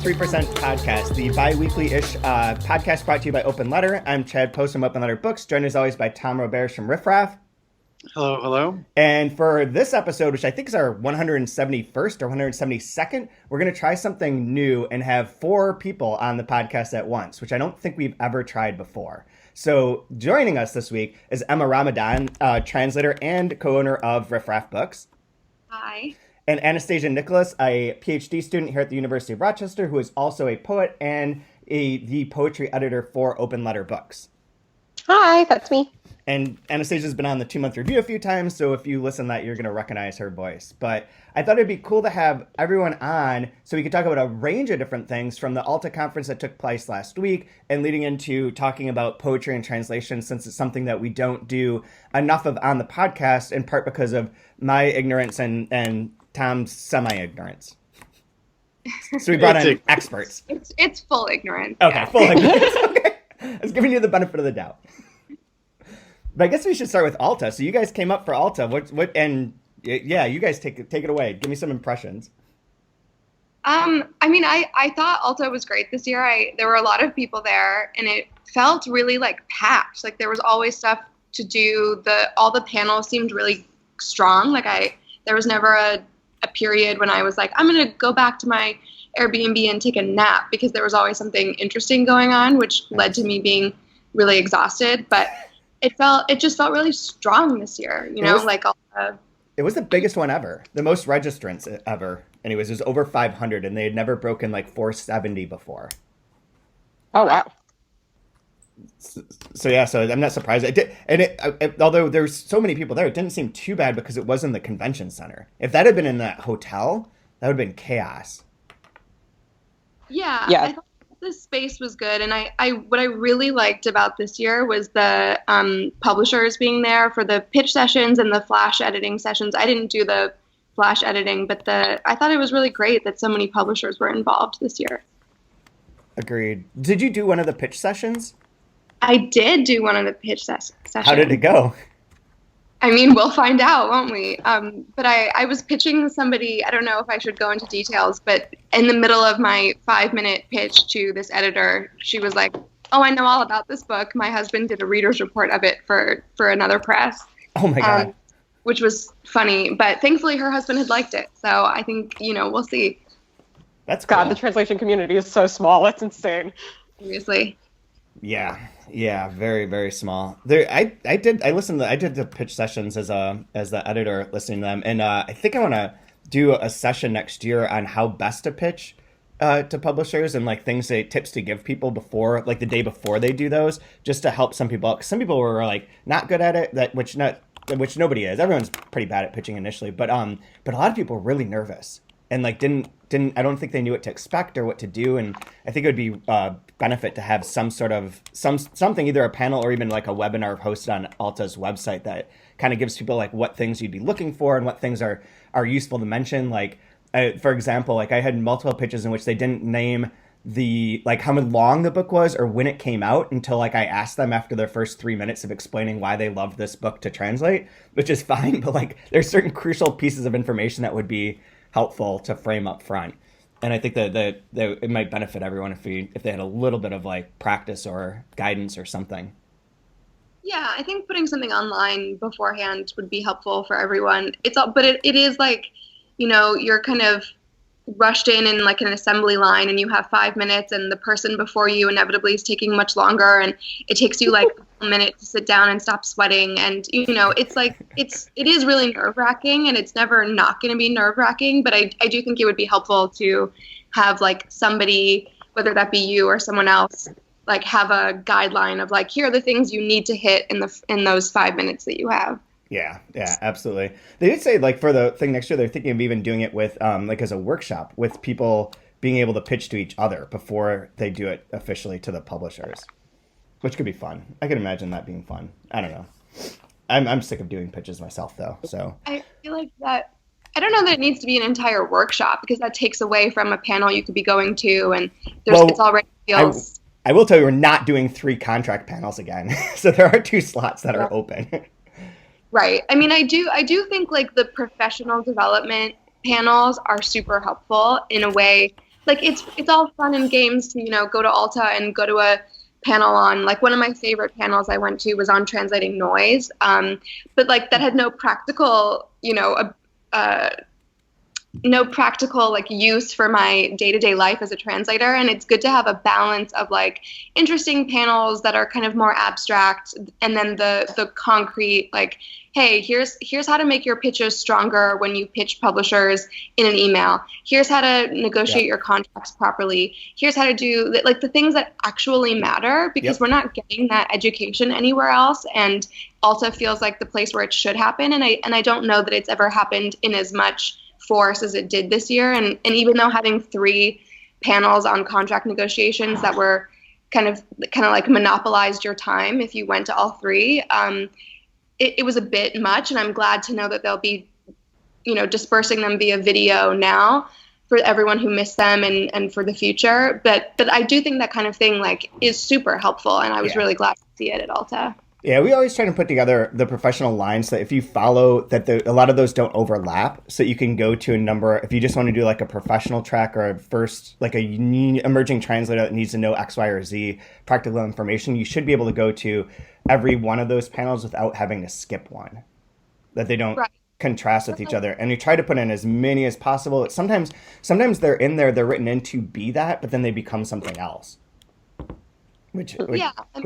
Podcast, the bi-weekly-ish podcast brought to you by Open Letter. I'm Chad Post from Open Letter Books, joined as always by Tom Roberge from Riff Raff. Hello, hello. And for this episode, which I think is our 171st or 172nd, we're going to try something new and have 4 people on the podcast at once, which I don't think we've ever tried before. So joining us this week is Emma Ramadan, translator and co-owner of Riff Raff Books. Hi. And Anastasia Nicholas, a PhD student here at the University of Rochester, who is also a poet and the poetry editor for Open Letter Books. Hi, that's me. And Anastasia's been on the 2-month review a few times, so if you listen to that, you're going to recognize her voice. But I thought it'd be cool to have everyone on so we could talk about a range of different things from the Alta conference that took place last week and leading into talking about poetry and translation, since it's something that we don't do enough of on the podcast, in part because of my ignorance and Tom's semi-ignorance. So we brought in experts. It's full ignorance. Okay, yeah. full ignorance. Okay. I was giving you the benefit of the doubt. But I guess we should start with Alta. So you guys came up for Alta. You guys take it away. Give me some impressions. I thought Alta was great this year. There were a lot of people there, and it felt really like packed. Like there was always stuff to do. All the panels seemed really strong. There was never a period when I was like, I'm going to go back to my Airbnb and take a nap, because there was always something interesting going on, which led to me being really exhausted. But it just felt really strong this year, It was the biggest one ever, the most registrants ever. Anyways, it was over 500, and they had never broken 470 before. Oh, wow. So I'm not surprised. Although there's so many people there, it didn't seem too bad because it was in the convention center. If that had been in that hotel, that would have been chaos. Yeah. I thought the space was good, and what I really liked about this year was the publishers being there for the pitch sessions and the flash editing sessions. I didn't do the flash editing, but I thought it was really great that so many publishers were involved this year. Agreed. Did you do one of the pitch sessions? I did do one of the pitch sessions. How did it go? We'll find out, won't we? But I was pitching somebody, I don't know if I should go into details, but in the middle of my 5-minute pitch to this editor, she was like, oh, I know all about this book. My husband did a reader's report of it for another press. Oh my God. Which was funny, but thankfully her husband had liked it. So I think, we'll see. That's cool. God, the translation community is so small. That's insane. Seriously. Yeah, very, very small. I did the pitch sessions as the editor, listening to them, and I think I want to do a session next year on how best to pitch to publishers and tips to give people before, the day before they do those, just to help some people out. 'Cause some people were not good at it, which nobody is. Everyone's pretty bad at pitching initially, but a lot of people were really nervous and didn't I don't think they knew what to expect or what to do. And I think it would be benefit to have some sort of something, either a panel or even a webinar hosted on Alta's website that kind of gives people what things you'd be looking for and what things are useful to mention. For example, I had multiple pitches in which they didn't name the how long the book was or when it came out until I asked them after their first 3 minutes of explaining why they loved this book to translate, which is fine. But there's certain crucial pieces of information that would be helpful to frame up front. And I think that it might benefit everyone if they had a little bit of practice or guidance or something. Yeah, I think putting something online beforehand would be helpful for everyone. But it is you're kind of rushed in an assembly line, and you have 5 minutes, and the person before you inevitably is taking much longer, and it takes you a minute to sit down and stop sweating, and it is really nerve-wracking, and it's never not going to be nerve-wracking, but I do think it would be helpful to have somebody, whether that be you or someone else, have a guideline of here are the things you need to hit in those 5 minutes that you have. Yeah, absolutely. They did say for the thing next year, they're thinking of even doing it with as a workshop with people being able to pitch to each other before they do it officially to the publishers, which could be fun. I can imagine that being fun. I don't know. I'm sick of doing pitches myself though. So I feel like that. I don't know that it needs to be an entire workshop, because that takes away from a panel you could be going to, and it's already feels. I will tell you, we're not doing 3 contract panels again, so there are 2 slots that are open. Right. I do think the professional development panels are super helpful in a way. like it's all fun and games to, go to Alta and go to a panel on, like, one of my favorite panels I went to was on translating noise. But like that had no practical, no practical like use for my day-to-day life as a translator, and it's good to have a balance of like interesting panels that are kind of more abstract, and then the concrete, like, hey, here's how to make your pitches stronger when you pitch publishers in an email. Here's how to negotiate your contracts properly. Here's how to do like the things that actually matter, because we're not getting that education anywhere else, and Alta feels like the place where it should happen, and I don't know that it's ever happened in as much force as it did this year. And even though having 3 panels on contract negotiations that were kind of like monopolized your time if you went to all 3, it was a bit much. And I'm glad to know that they'll be, dispersing them via video now for everyone who missed them and for the future. But I do think that kind of thing like is super helpful. And I was really glad to see it at Alta. Yeah, we always try to put together the professional lines that if you follow that a lot of those don't overlap, so you can go to a number. If you just want to do like a professional track or a first, like a emerging translator that needs to know X, Y, or Z practical information, you should be able to go to every one of those panels without having to skip one, that they don't contrast with each other. And you try to put in as many as possible. Sometimes they're in there, they're written in to be that, but then they become something else. Which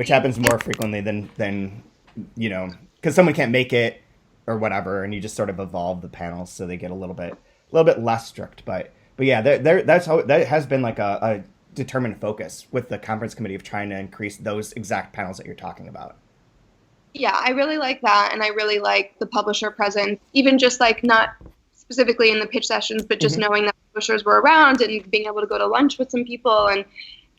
happens more frequently than because someone can't make it or whatever, and you just sort of evolve the panels so they get a little bit less strict. But yeah, that has been like a determined focus with the conference committee of trying to increase those exact panels that you're talking about. Yeah, I really like that, and I really like the publisher presence, even just like not specifically in the pitch sessions, but just knowing that publishers were around and being able to go to lunch with some people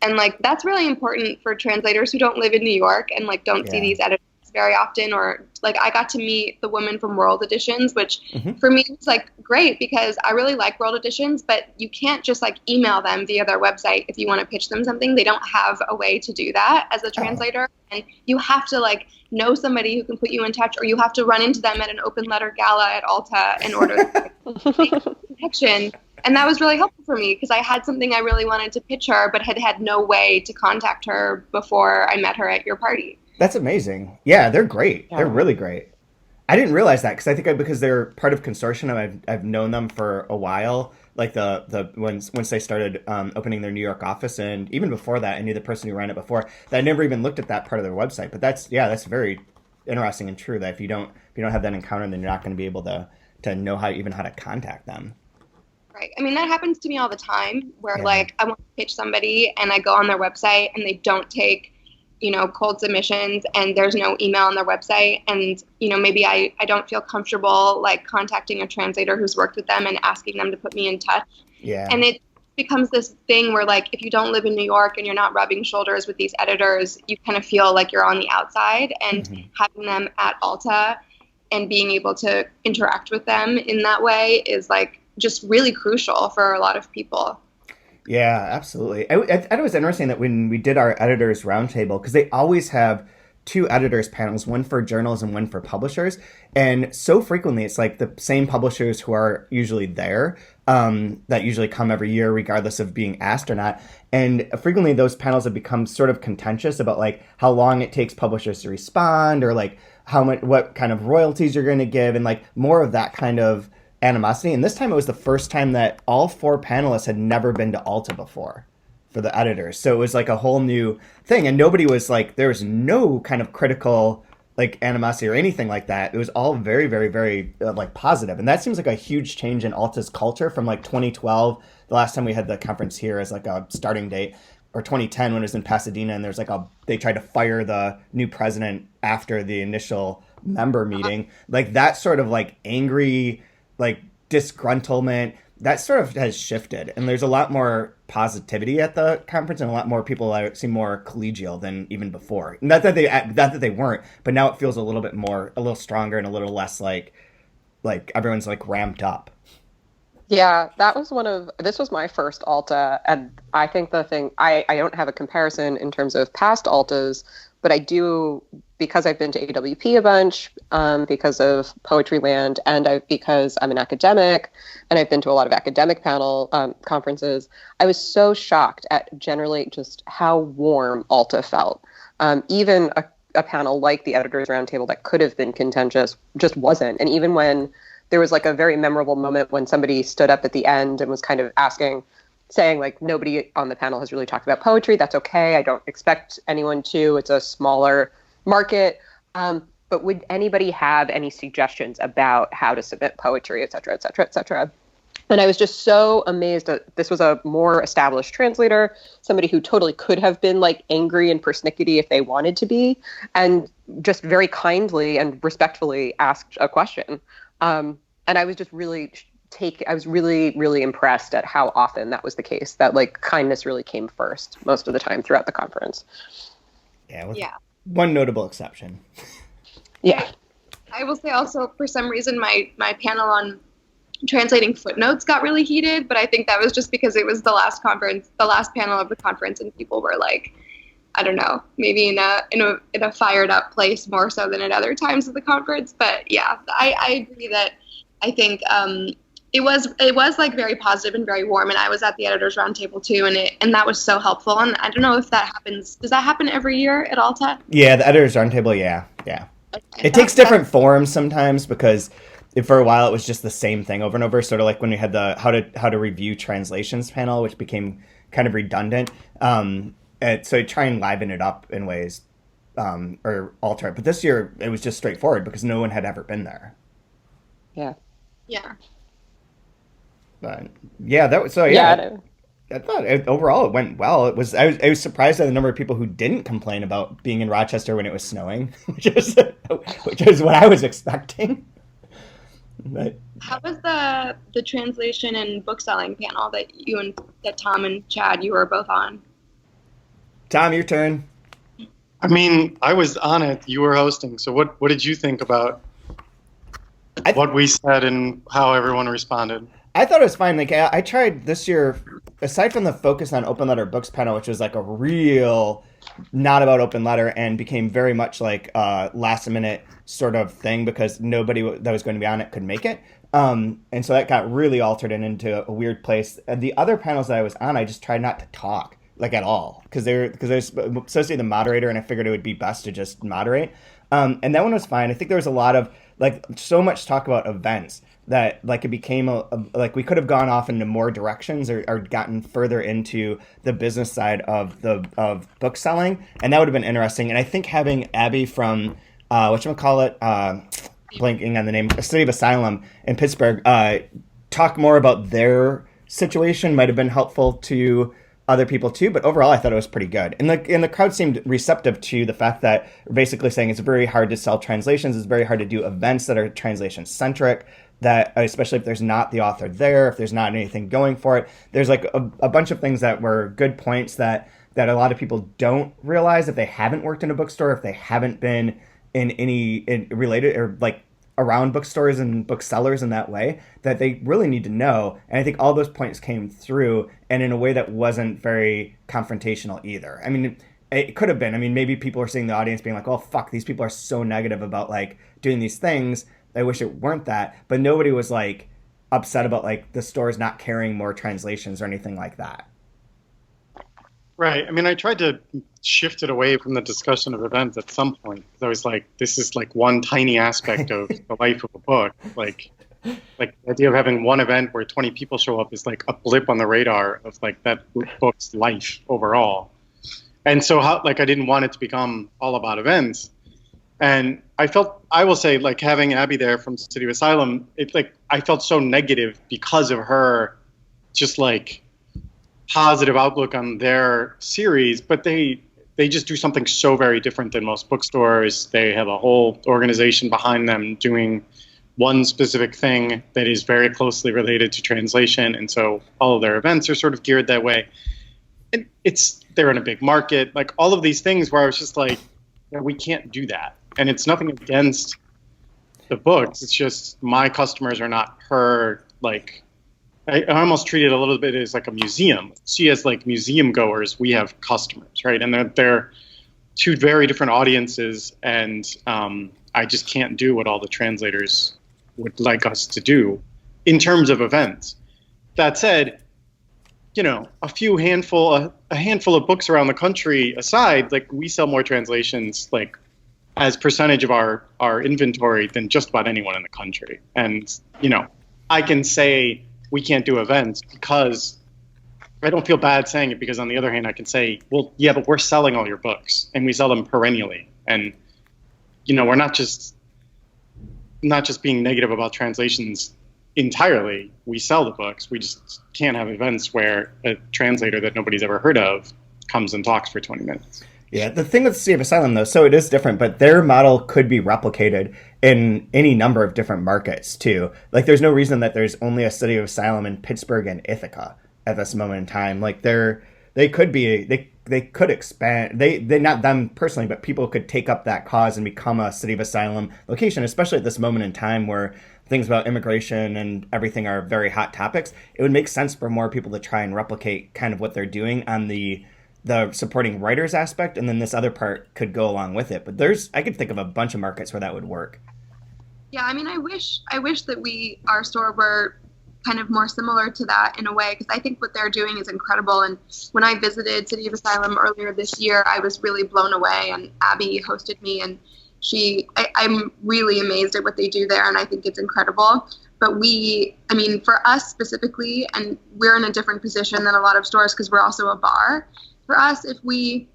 and like that's really important for translators who don't live in New York and like don't see these editors very often. Or like I got to meet the woman from World Editions, which for me was like great because I really like World Editions, but you can't just like email them via their website if you want to pitch them something. They don't have a way to do that as a translator, and you have to like know somebody who can put you in touch, or you have to run into them at an open letter gala at Alta in order to make a connection. And that was really helpful for me because I had something I really wanted to pitch her, but had no way to contact her before I met her at your party. That's amazing. Yeah, they're great. Yeah. They're really great. I didn't realize that because I think because they're part of consortium, I've known them for a while. Like once they started opening their New York office, and even before that, I knew the person who ran it before. I never even looked at that part of their website. But that's very interesting and true. That if you don't have that encounter, then you're not going to be able to know how to contact them. Right. I mean, that happens to me all the time where like I want to pitch somebody and I go on their website and they don't take, cold submissions, and there's no email on their website. And, maybe I don't feel comfortable like contacting a translator who's worked with them and asking them to put me in touch. Yeah. And it becomes this thing where like if you don't live in New York and you're not rubbing shoulders with these editors, you kind of feel like you're on the outside, and having them at Alta and being able to interact with them in that way is like just really crucial for a lot of people. Yeah, absolutely. I thought it was interesting that when we did our editors roundtable, because they always have 2 editors panels, one for journals and one for publishers. And so frequently it's like the same publishers who are usually there, that usually come every year, regardless of being asked or not. And frequently those panels have become sort of contentious about like how long it takes publishers to respond, or like what kind of royalties you're going to give, and like more of that kind of animosity. And this time it was the first time that all 4 panelists had never been to Alta before for the editors. So it was like a whole new thing, and nobody was like, there was no kind of critical like animosity or anything like that. It was all very, very, very like positive. And that seems like a huge change in Alta's culture from like 2012, the last time we had the conference here as like a starting date, or 2010 when it was in Pasadena, and there's like they tried to fire the new president after the initial member meeting. Like that sort of like angry, like disgruntlement, that sort of has shifted, and there's a lot more positivity at the conference, and a lot more people that seem more collegial than even before. Not that they weren't, but now it feels a little stronger, and a little less like everyone's like ramped up. Yeah, this was my first Alta, and I think the thing, I don't have a comparison in terms of past Altas, but I do because I've been to AWP a bunch, because of Poetryland, and because I'm an academic, and I've been to a lot of academic panel conferences, I was so shocked at generally just how warm Alta felt. Even a panel like the Editors Roundtable that could have been contentious just wasn't. And even when there was like a very memorable moment when somebody stood up at the end and was kind of saying like, nobody on the panel has really talked about poetry. That's okay. I don't expect anyone to. It's a smaller market. But would anybody have any suggestions about how to submit poetry, et cetera, et cetera, et cetera? And I was just so amazed that this was a more established translator, somebody who totally could have been like angry and persnickety if they wanted to be, and just very kindly and respectfully asked a question. And I was just really really impressed at how often that was the case, that like kindness really came first most of the time throughout the conference. Yeah. One notable exception. Yeah. I will say also, for some reason, my panel on translating footnotes got really heated, but I think that was just because it was the last panel of the conference, and people were like, I don't know, maybe in a fired up place more so than at other times of the conference. But yeah, I agree that I think it was like very positive and very warm, and I was at the Editors Roundtable too, and that was so helpful. And I don't know if that happens. Does that happen every year at Alta? Yeah, the Editors Roundtable. Yeah. Okay. It takes different forms sometimes, because for a while it was just the same thing over and over, sort of like when we had the how to review translations panel, which became kind of redundant. And so I try and liven it up in ways, or alter it. But this year it was just straightforward because no one had ever been there. Yeah. But yeah, that was so. Yeah, I thought overall it went well. I was surprised at the number of people who didn't complain about being in Rochester when it was snowing, which is what I was expecting. But how was the translation and bookselling panel that Tom and Chad, you were both on? Tom, your turn. I mean, I was on it. You were hosting. So what did you think about what we said and how everyone responded? I thought it was fine. Like I tried this year, aside from the focus on open letter books panel, which was like a real not about open letter and became very much like a last minute sort of thing because nobody that was going to be on it could make it. And so that got really altered and into a weird place. And the other panels that I was on, I just tried not to talk like at all because I was supposed to be the moderator, and I figured it would be best to just moderate. And that one was fine. I think there was a lot of like so much talk about events that like it became like we could have gone off into more directions or gotten further into the business side of book selling, and that would have been interesting. And I think having Abby from blanking on the name, City of Asylum in Pittsburgh, talk more about their situation might have been helpful to other people too, but overall I thought it was pretty good. And the crowd seemed receptive to the fact that we're basically saying it's very hard to sell translations, it's very hard to do events that are translation centric, that especially if there's not the author there, if there's not anything going for it. There's like a bunch of things that were good points that a lot of people don't realize if they haven't worked in a bookstore, if they haven't been in related or like around bookstores and booksellers in that way, that they really need to know. And I think all those points came through, and in a way that wasn't very confrontational either. I mean, it could have been. I mean, maybe people are seeing the audience being like, oh, fuck, these people are so negative about like doing these things. I wish it weren't that. But nobody was like upset about like the stores not carrying more translations or anything like that. Right. I mean, I tried to shift it away from the discussion of events at some point. I was like, this is like one tiny aspect of the life of a book. Like the idea of having one event where 20 people show up is like a blip on the radar of like that book's life overall. And so I didn't want it to become all about events. And I will say, like having Abby there from City of Asylum, it's like I felt so negative because of her just like positive outlook on their series, but they just do something so very different than most bookstores. They have a whole organization behind them doing one specific thing that is very closely related to translation, and so all of their events are sort of geared that way. And they're in a big market, like all of these things where I was just like, we can't do that. And it's nothing against the books. It's just my customers are not her, like, I almost treat it a little bit as like a museum. She has like museum goers. We have customers, right? And they're two very different audiences, and I just can't do what all the translators would like us to do in terms of events. That said, a handful of books around the country aside, like we sell more translations like as percentage of our inventory than just about anyone in the country. And, I can say we can't do events because I don't feel bad saying it, because on the other hand, I can say, well, yeah, but we're selling all your books and we sell them perennially. And, we're not just being negative about translations entirely. We sell the books. We just can't have events where a translator that nobody's ever heard of comes and talks for 20 minutes. Yeah, the thing with City of Asylum, though, so it is different, but their model could be replicated in any number of different markets, too. Like, there's no reason that there's only a City of Asylum in Pittsburgh and Ithaca at this moment in time. Like, they could expand. They not them personally, but people could take up that cause and become a City of Asylum location, especially at this moment in time where things about immigration and everything are very hot topics. It would make sense for more people to try and replicate kind of what they're doing on the supporting writers aspect, and then this other part could go along with it. But I could think of a bunch of markets where that would work. Yeah, I mean, I wish that our store were kind of more similar to that in a way, because I think what they're doing is incredible. And when I visited City of Asylum earlier this year, I was really blown away, and Abby hosted me, and I'm really amazed at what they do there, and I think it's incredible. But for us specifically, and we're in a different position than a lot of stores because we're also a bar. For us, and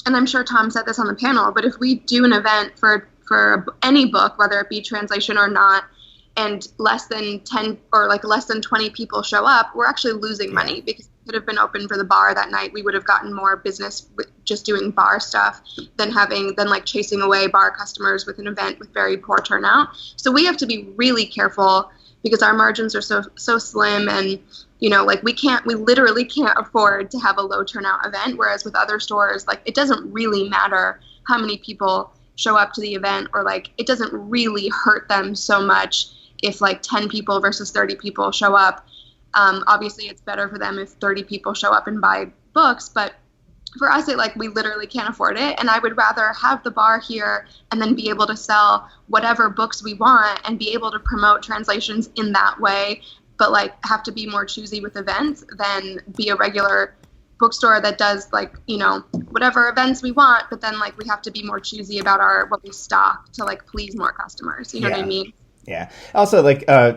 I'm sure Tom said this on the panel, but if we do an event for any book, whether it be translation or not, and less than 10 or like less than 20 people show up, we're actually losing money, because it could have been open for the bar that night. We would have gotten more business with just doing bar stuff than chasing away bar customers with an event with very poor turnout. So we have to be really careful, because our margins are so slim, and we literally can't afford to have a low turnout event. Whereas with other stores, like, it doesn't really matter how many people show up to the event, or like, it doesn't really hurt them so much if like 10 people versus 30 people show up. Obviously it's better for them if 30 people show up and buy books, but for us, we literally can't afford it. And I would rather have the bar here and then be able to sell whatever books we want and be able to promote translations in that way, but have to be more choosy with events than be a regular bookstore that does whatever events we want, but then we have to be more choosy about what we stock to please more customers. You know what I mean? Yeah. Also,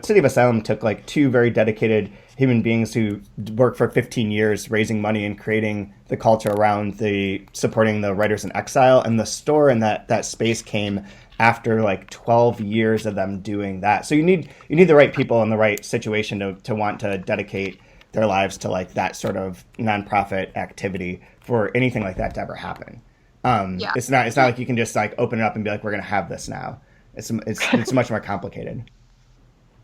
City of Asylum took two very dedicated human beings who worked for 15 years raising money and creating the culture around supporting the writers in exile, and the store in that space came after 12 years of them doing that. So you need the right people in the right situation to want to dedicate their lives to that sort of nonprofit activity for anything like that to ever happen. It's not like you can just open it up and be we're going to have this now. It's much more complicated.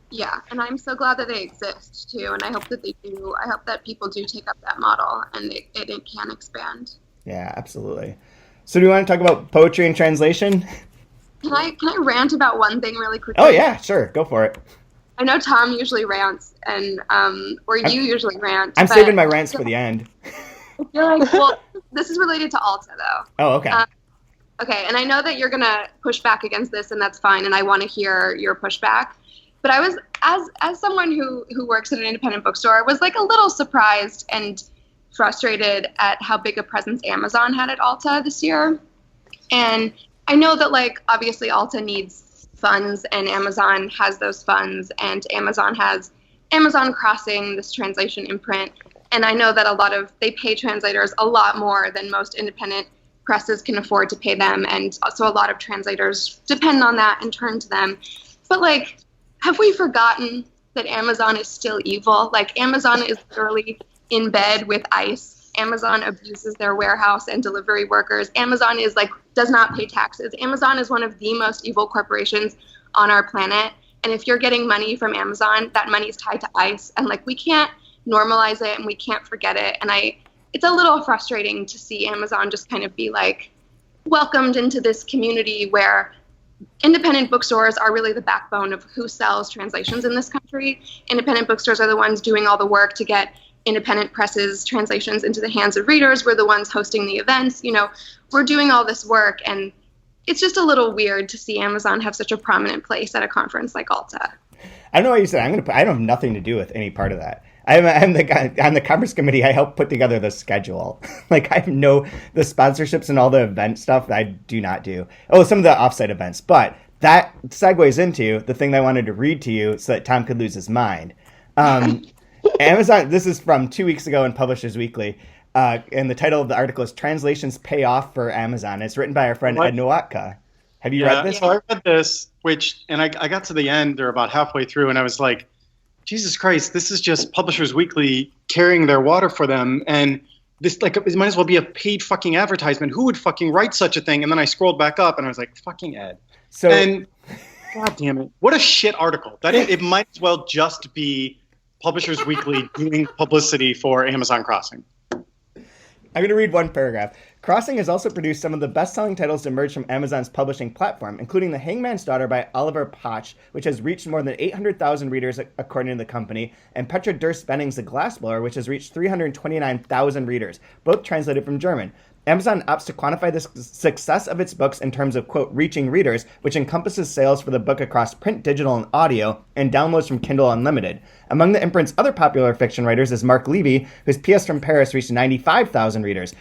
Yeah, and I'm so glad that they exist too, and I hope that they do. I hope that people do take up that model and it can expand. Yeah, absolutely. So do you want to talk about poetry and translation? Can I rant about one thing really quickly? Oh yeah, sure, go for it. I know Tom usually rants, and you usually rant. I'm saving my rants for the end. I feel well, this is related to Alta though. Oh, okay. Okay, and I know that you're gonna push back against this, and that's fine, and I want to hear your pushback. But I was, as someone who works at an independent bookstore, was a little surprised and frustrated at how big a presence Amazon had at Alta this year. And I know that obviously Alta needs funds, and Amazon has those funds, and Amazon has Amazon Crossing, this translation imprint. And I know that they pay translators a lot more than most independent presses can afford to pay them, and so a lot of translators depend on that and turn to them. But have we forgotten that Amazon is still evil? Amazon is literally in bed with ICE. Amazon abuses their warehouse and delivery workers. Amazon is does not pay taxes. Amazon is one of the most evil corporations on our planet. And if you're getting money from Amazon, that money is tied to ICE, and we can't normalize it and we can't forget it. And it's a little frustrating to see Amazon just kind of be welcomed into this community where independent bookstores are really the backbone of who sells translations in this country. Independent bookstores are the ones doing all the work to get independent presses translations into the hands of readers. We're the ones hosting the events. We're doing all this work, and it's just a little weird to see Amazon have such a prominent place at a conference like Alta. I don't know what you said. I don't have nothing to do with any part of that. I'm the guy on the conference committee. I help put together the schedule. Like, I know the sponsorships and all the event stuff I do not do. Oh, some of the offsite events. But that segues into the thing that I wanted to read to you so that Tom could lose his mind. Amazon, this is from 2 weeks ago in Publishers Weekly. And the title of the article is Translations Pay Off for Amazon. It's written by our friend Ed Nowatka. Have you read this? So I read this, and I got to the end, or about halfway through, and I was like, Jesus Christ, this is just Publishers Weekly carrying their water for them. And this, like, it might as well be a paid fucking advertisement. Who would fucking write such a thing? And then I scrolled back up and I was like, fucking Ed. And God damn it. What a shit article. It might as well just be Publishers Weekly doing publicity for Amazon Crossing. I'm going to read one paragraph. Crossing has also produced some of the best-selling titles to emerge from Amazon's publishing platform, including The Hangman's Daughter by Oliver Potch, which has reached more than 800,000 readers according to the company, and Petra Durst-Benning's The Glassblower, which has reached 329,000 readers, both translated from German. Amazon opts to quantify the success of its books in terms of, quote, reaching readers, which encompasses sales for the book across print, digital, and audio, and downloads from Kindle Unlimited. Among the imprint's other popular fiction writers is Mark Levy, whose P.S. from Paris reached 95,000 readers.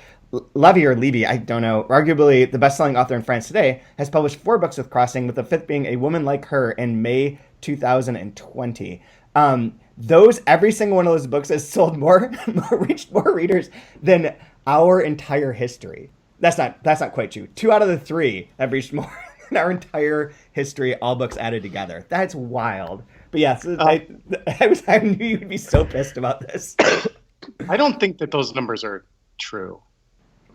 Levy or Levy, I don't know, arguably the best-selling author in France today, has published 4 books with Crossing, with the 5th being A Woman Like Her in May 2020. Every single one of those books has sold reached more readers than our entire history. That's not quite true. 2 out of the 3 have reached more than our entire history, all books added together. That's wild. But yes, I knew you'd be so pissed about this. I don't think that those numbers are true.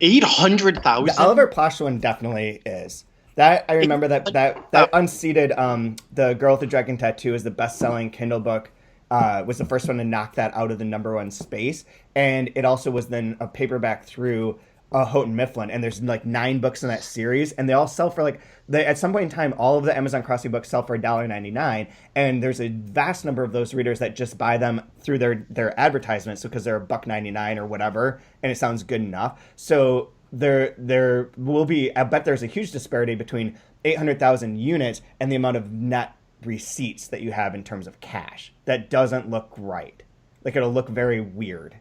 800,000? The Oliver Potch one definitely is. That I remember that unseated The Girl with the Dragon Tattoo is the best-selling Kindle book. Was the first one to knock that out of the #1 space, and it also was then a paperback through Houghton Mifflin, and there's like 9 books in that series, and they all sell for at some point in time, all of the Amazon Crossing books sell for $1.99, and there's a vast number of those readers that just buy them through their advertisements because they're $1.99 or whatever, and it sounds good enough. So there will be, I bet there's a huge disparity between 800,000 units and the amount of net receipts that you have in terms of cash. That doesn't look right. Like, it'll look very weird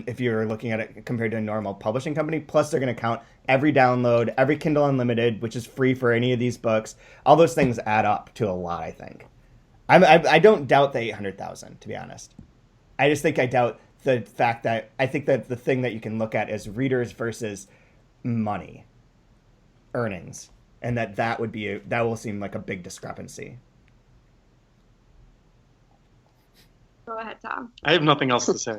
if you're looking at it compared to a normal publishing company. Plus, they're going to count every download, every Kindle Unlimited, which is free for any of these books. All those things add up to a lot, I think. I don't doubt the 800,000, to be honest. I just think I doubt the fact that I think that the thing that you can look at is readers versus money, earnings, and that will seem like a big discrepancy. Go ahead, Tom. I have nothing else to say.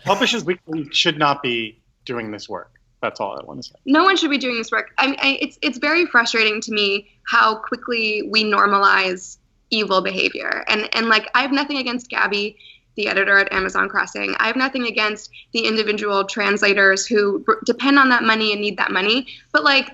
Publishers Weekly should not be doing this work. That's all I want to say. No one should be doing this work. I mean, it's very frustrating to me how quickly we normalize evil behavior. And like, I have nothing against Gabby, the editor at Amazon Crossing. I have nothing against the individual translators who depend on that money and need that money. But like,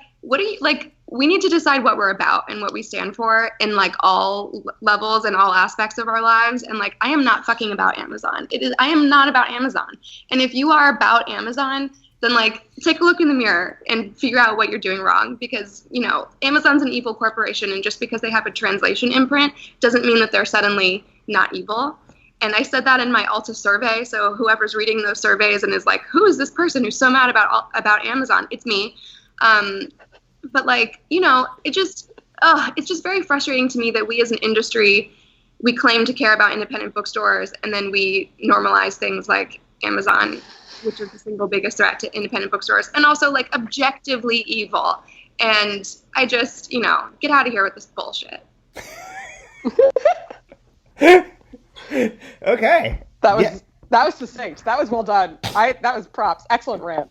we need to decide what we're about and what we stand for in like all levels and all aspects of our lives. And like, I am not fucking about Amazon. I am not about Amazon. And if you are about Amazon, then like, take a look in the mirror and figure out what you're doing wrong, because, Amazon's an evil corporation, and just because they have a translation imprint doesn't mean that they're suddenly not evil. And I said that in my Alta survey. So whoever's reading those surveys and is like, who is this person who's so mad about Amazon? It's me. But like, it's just very frustrating to me that we as an industry, we claim to care about independent bookstores, and then we normalize things like Amazon, which is the single biggest threat to independent bookstores, and also like objectively evil. And I just, get out of here with this bullshit. Okay. That was succinct. That was well done. That was props. Excellent rant.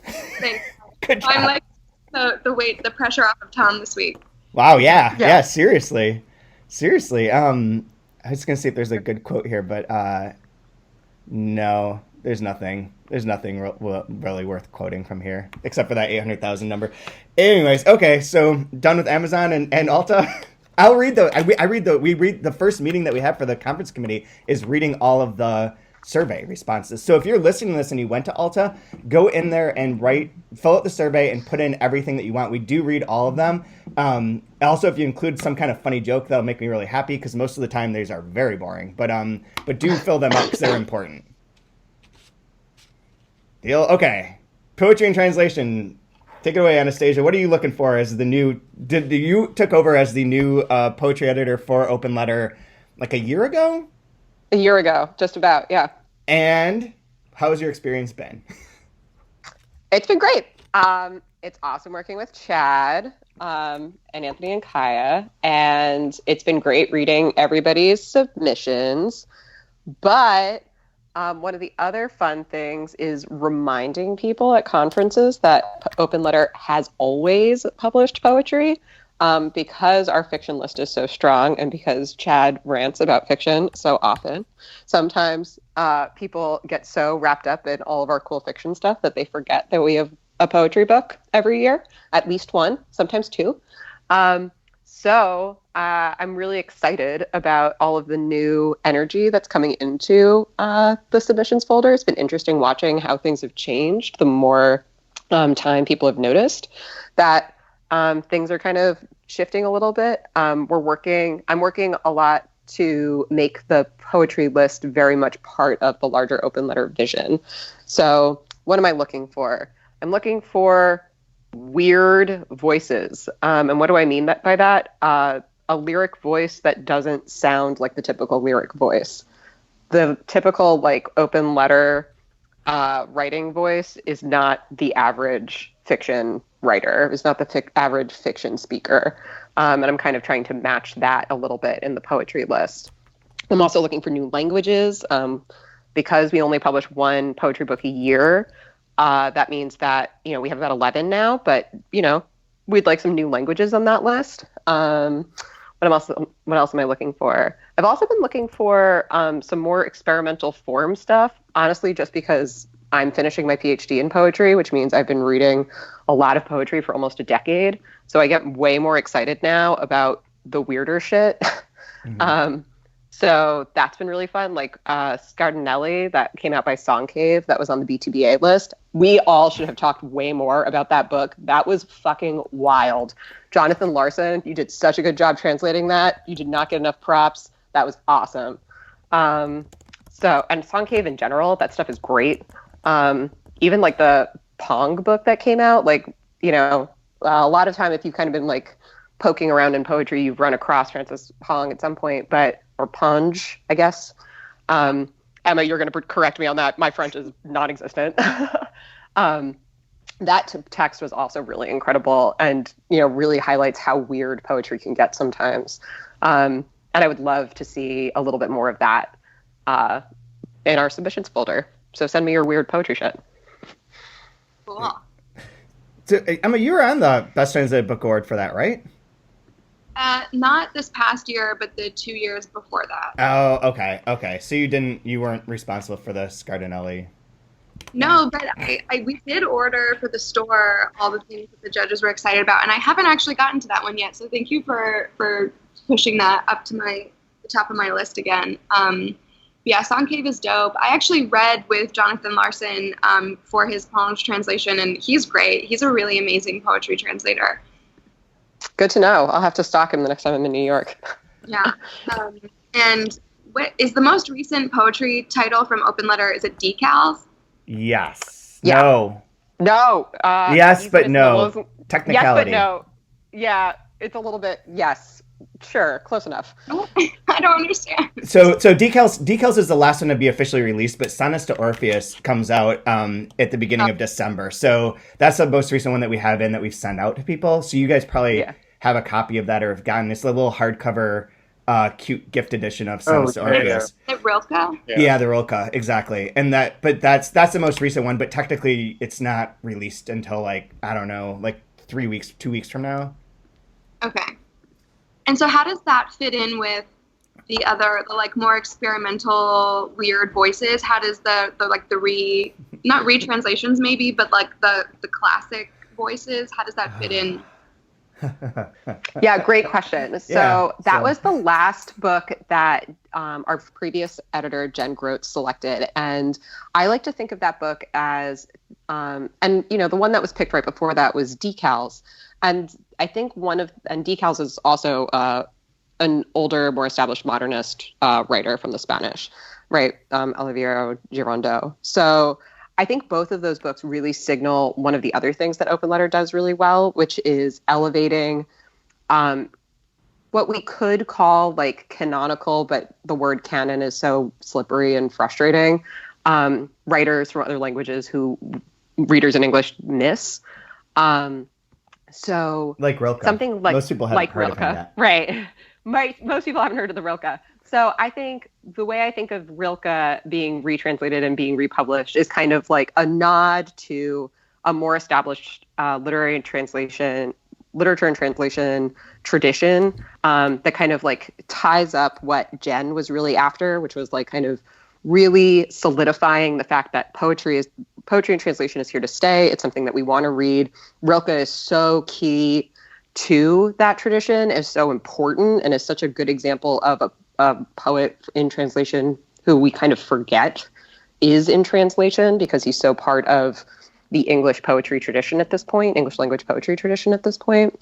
Thanks. Good job. I'm like the pressure off of Tom this week. Wow. Yeah. Seriously. I was gonna see if there's a good quote here, but no, there's nothing. There's nothing really worth quoting from here, except for that 800,000 number. Anyways, okay, so done with Amazon and Alta. We read the first meeting that we had for the conference committee is reading all of the survey responses. So if you're listening to this and you went to Alta, go in there and fill out the survey and put in everything that you want. We do read all of them. Also, if you include some kind of funny joke, that'll make me really happy, because most of the time these are very boring. But do fill them up because they're important. Deal? Okay. Poetry and translation. Take it away, Anastasia. What are you looking for as the new... You took over as the new poetry editor for Open Letter like a year ago? A year ago, just about, yeah. And how's your experience been? It's been great. It's awesome working with Chad and Anthony and Kaya, and it's been great reading everybody's submissions. But one of the other fun things is reminding people at conferences that Open Letter has always published poetry. Because our fiction list is so strong, and because Chad rants about fiction so often, sometimes people get so wrapped up in all of our cool fiction stuff that they forget that we have a poetry book every year, at least one, sometimes two. So I'm really excited about all of the new energy that's coming into the submissions folder. It's been interesting watching how things have changed the more time people have noticed that things are kind of shifting a little bit. I'm working a lot to make the poetry list very much part of the larger Open Letter vision. So what am I looking for? I'm looking for weird voices. And what do I mean by that? A lyric voice that doesn't sound like the typical lyric voice. The typical Open Letter writing voice is not the average fiction writer. It's not the average fiction speaker. And I'm kind of trying to match that a little bit in the poetry list. I'm also looking for new languages. Because we only publish one poetry book a year, that means that, we have about 11 now, but, we'd like some new languages on that list. What else am I looking for? I've also been looking for some more experimental form stuff, honestly, just because I'm finishing my PhD in poetry, which means I've been reading a lot of poetry for almost a decade. So I get way more excited now about the weirder shit. Mm-hmm. So that's been really fun. Scardinelli, that came out by Songcave, that was on the BTBA list. We all should have talked way more about that book. That was fucking wild. Jonathan Larson, you did such a good job translating that. You did not get enough props. That was awesome. And Songcave in general, that stuff is great. Even the Pong book that came out, a lot of time if you've kind of been poking around in poetry, you've run across Francis Pong at some point, or Punge, I guess. Emma, you're going to correct me on that. My French is non-existent. That text was also really incredible and, really highlights how weird poetry can get sometimes. And I would love to see a little bit more of that in our submissions folder. So send me your weird poetry shit. Cool. So, Emma, you were on the Best Translated Book Award for that, right? Not this past year, but the 2 years before that. Oh, okay. So you weren't responsible for the Scardinelli. No, but we did order for the store all the things that the judges were excited about, and I haven't actually gotten to that one yet. So thank you for pushing that up to the top of my list again. Yeah, Songcave is dope. I actually read with Jonathan Larson for his Pong's translation, and he's great. He's a really amazing poetry translator. Good to know. I'll have to stalk him the next time I'm in New York. Yeah. And what is the most recent poetry title from Open Letter? Is it Decals? Yes. Yeah. No. Yes, but no. Technicality. Yes, but no. Yeah, it's a little bit, yes. Sure, close enough. I don't understand. So Decals is the last one to be officially released, but Sonnets to Orpheus comes out at the beginning of December. So that's the most recent one that we have that we've sent out to people. So you guys probably have a copy of that or have gotten this little hardcover cute gift edition of Sonnets to Orpheus. Is it Rilke? Yeah, the Rilke, exactly. And that's the most recent one, but technically it's not released until 2 weeks from now. Okay. And so how does that fit in with the other, more experimental, weird voices? How does the not retranslations maybe, but the classic voices, how does that fit in? Yeah, great question. So that was the last book that our previous editor, Jen Grote, selected. And I like to think of that book as, and the one that was picked right before that was Decals. And I think and Decals is also an older, more established modernist writer from the Spanish, right? Oliviero Girondo. So I think both of those books really signal one of the other things that Open Letter does really well, which is elevating what we could call like canonical, but the word canon is so slippery and frustrating, writers from other languages who readers in English miss. So like Rilke. Something like most people haven't heard Rilke, of him yet. right? Most people haven't heard of the Rilke. So I think the way I think of Rilke being retranslated and being republished is kind of like a nod to a more established literature and translation tradition that kind of like ties up what Jen was really after, which was like kind of really solidifying the fact that poetry and translation is here to stay. It's something that we want to read. Rilke is so key to that tradition, is so important, and is such a good example of a poet in translation who we kind of forget is in translation because he's so part of the English poetry tradition at this point, English language poetry tradition at this point.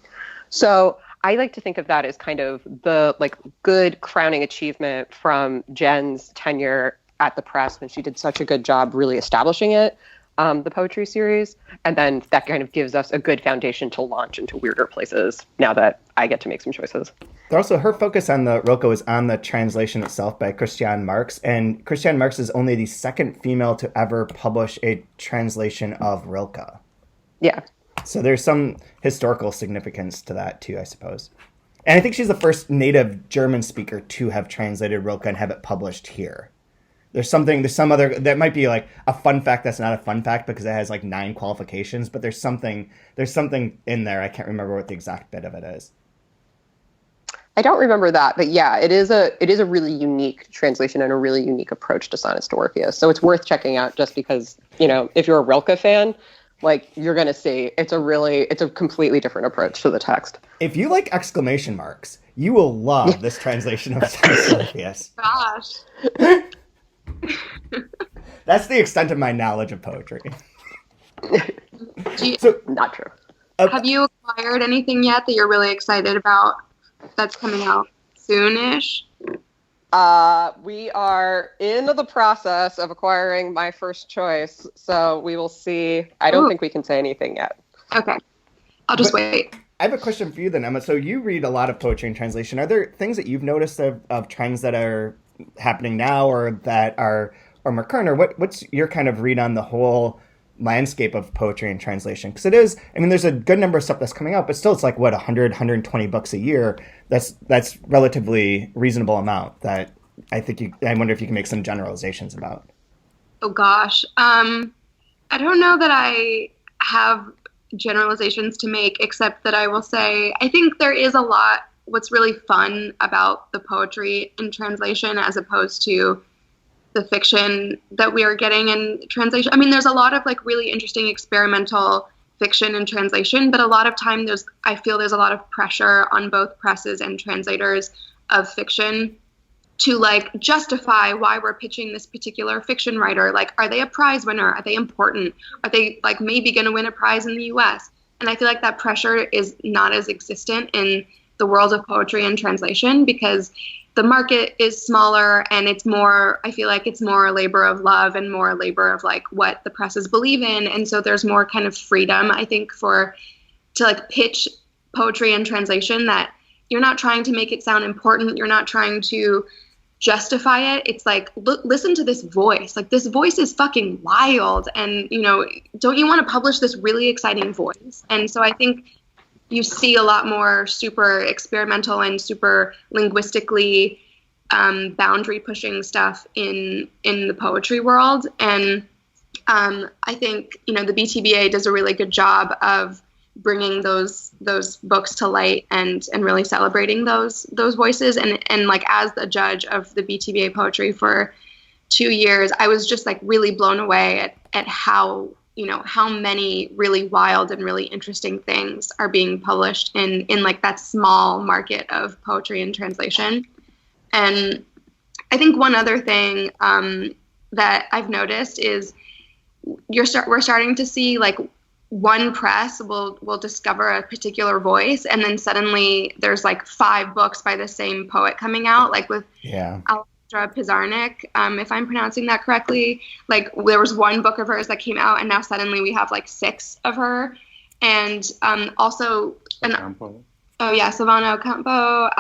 So I like to think of that as kind of the like good crowning achievement from Jen's tenure at the press when she did such a good job really establishing it, the poetry series. And then that kind of gives us a good foundation to launch into weirder places now that I get to make some choices. Also, her focus on the Rilke was on the translation itself by Christiane Marx, and Christiane Marx is only the second female to ever publish a translation of Rilke. Yeah. So there's some historical significance to that too, I suppose. And I think she's the first native German speaker to have translated Rilke and have it published here. There's some other, that might be like a fun fact that's not a fun fact because it has like 9 qualifications, but there's something in there. I can't remember what the exact bit of it is. I don't remember that, but yeah, it is a really unique translation and a really unique approach to Sonnets to Orpheus. So it's worth checking out just because, if you're a Rilke fan, like you're going to see it's a completely different approach to the text. If you like exclamation marks, you will love this translation of Sonnets to Orpheus. Gosh. That's the extent of my knowledge of poetry. Not true. Have you acquired anything yet that you're really excited about that's coming out soonish? We are in the process of acquiring my first choice, so we will see. I don't think we can say anything yet. Okay. I'll just wait. I have a question for you then, Emma. So you read a lot of poetry and translation. Are there things that you've noticed of trends that are happening now or that are more current, or what's your kind of read on the whole landscape of poetry and translation? Because it is, there's a good number of stuff that's coming out, but still it's like 100, 120 books a year. That's relatively reasonable amount that I wonder if you can make some generalizations about. Oh gosh. I don't know that I have generalizations to make, except that I will say, I think there is a lot, what's really fun about the poetry in translation as opposed to the fiction that we are getting in translation. There's a lot of like really interesting experimental fiction in translation, but a lot of time I feel there's a lot of pressure on both presses and translators of fiction to like justify why we're pitching this particular fiction writer. Like, are they a prize winner? Are they important? Are they like maybe going to win a prize in the US? And I feel like that pressure is not as existent in the world of poetry and translation because the market is smaller and it's more, I feel like it's more a labor of love and more a labor of like what the presses believe in. And so there's more kind of freedom, I think, to like pitch poetry and translation that you're not trying to make it sound important. You're not trying to justify it. It's like, listen to this voice. Like this voice is fucking wild. And, don't you want to publish this really exciting voice? And so I think you see a lot more super experimental and super linguistically boundary pushing stuff in the poetry world. And I think, the BTBA does a really good job of bringing those books to light and really celebrating those voices. And like as the judge of the BTBA poetry for 2 years, I was just like really blown away at how how many really wild and really interesting things are being published in like that small market of poetry and translation. And I think one other thing that I've noticed is we're starting to see like one press will discover a particular voice, and then suddenly there's like 5 books by the same poet coming out, like with Alexandra Pizarnik, if I'm pronouncing that correctly. Like there was one book of hers that came out, and now suddenly we have like 6 of her. And Silvana Ocampo.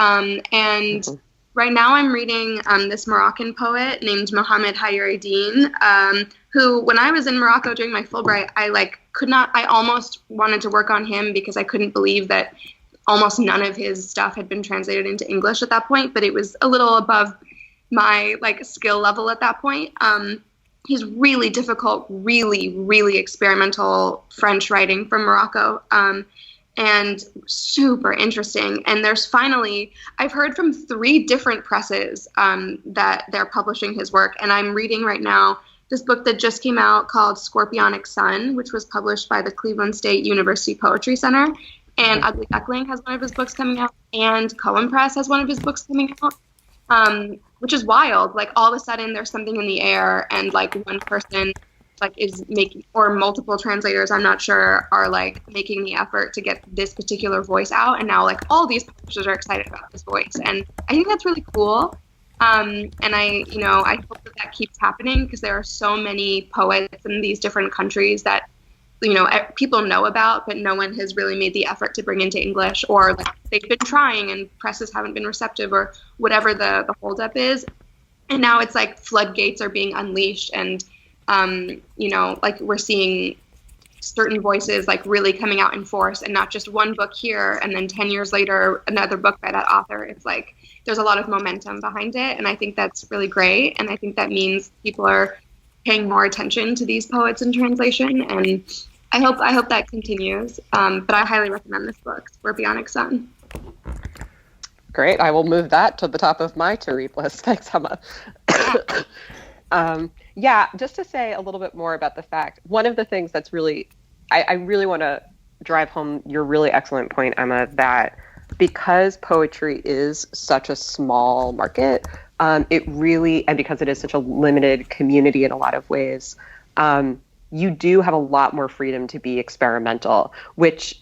And right now I'm reading this Moroccan poet named Mohamed Hayreddin, who, when I was in Morocco during my Fulbright, I almost wanted to work on him because I couldn't believe that almost none of his stuff had been translated into English at that point, but it was a little above my skill level at that point. He's really difficult, really, really experimental French writing from Morocco, and super interesting. And I've heard from 3 different presses that they're publishing his work, and I'm reading right now this book that just came out called Scorpionic Sun, which was published by the Cleveland State University Poetry Center. And Ugly Duckling has one of his books coming out, and Cohen Press has one of his books coming out, which is wild. Like all of a sudden there's something in the air, and like one person is making, or multiple translators, I'm not sure, are like making the effort to get this particular voice out. And now like all these publishers are excited about this voice. And I think that's really cool. And I hope that keeps happening, because there are so many poets in these different countries that, people know about, but no one has really made the effort to bring into English, or like they've been trying and presses haven't been receptive, or whatever the holdup is. And now it's like floodgates are being unleashed, and we're seeing certain voices like really coming out in force, and not just one book here and then 10 years later another book by that author. It's like there's a lot of momentum behind it, and I think that's really great. And I think that means people are paying more attention to these poets in translation, and I hope that continues. But I highly recommend this book, Scorpionic Sun. Great. I will move that to the top of my to-read list. Thanks, Emma. Just to say a little bit more about the fact, one of the things that's really, I really want to drive home your really excellent point, Emma, that because poetry is such a small market, it really, and because it is such a limited community in a lot of ways, you do have a lot more freedom to be experimental, which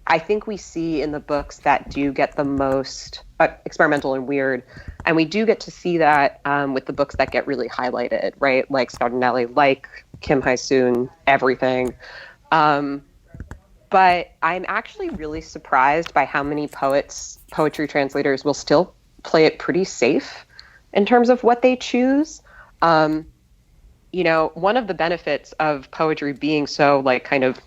I think we see in the books that do get the most experimental and weird. And we do get to see that with the books that get really highlighted, right? Like Stardinelli, like Kim Hai-soon, everything. But I'm actually really surprised by how many poetry translators will still play it pretty safe in terms of what they choose. One of the benefits of poetry being so kind of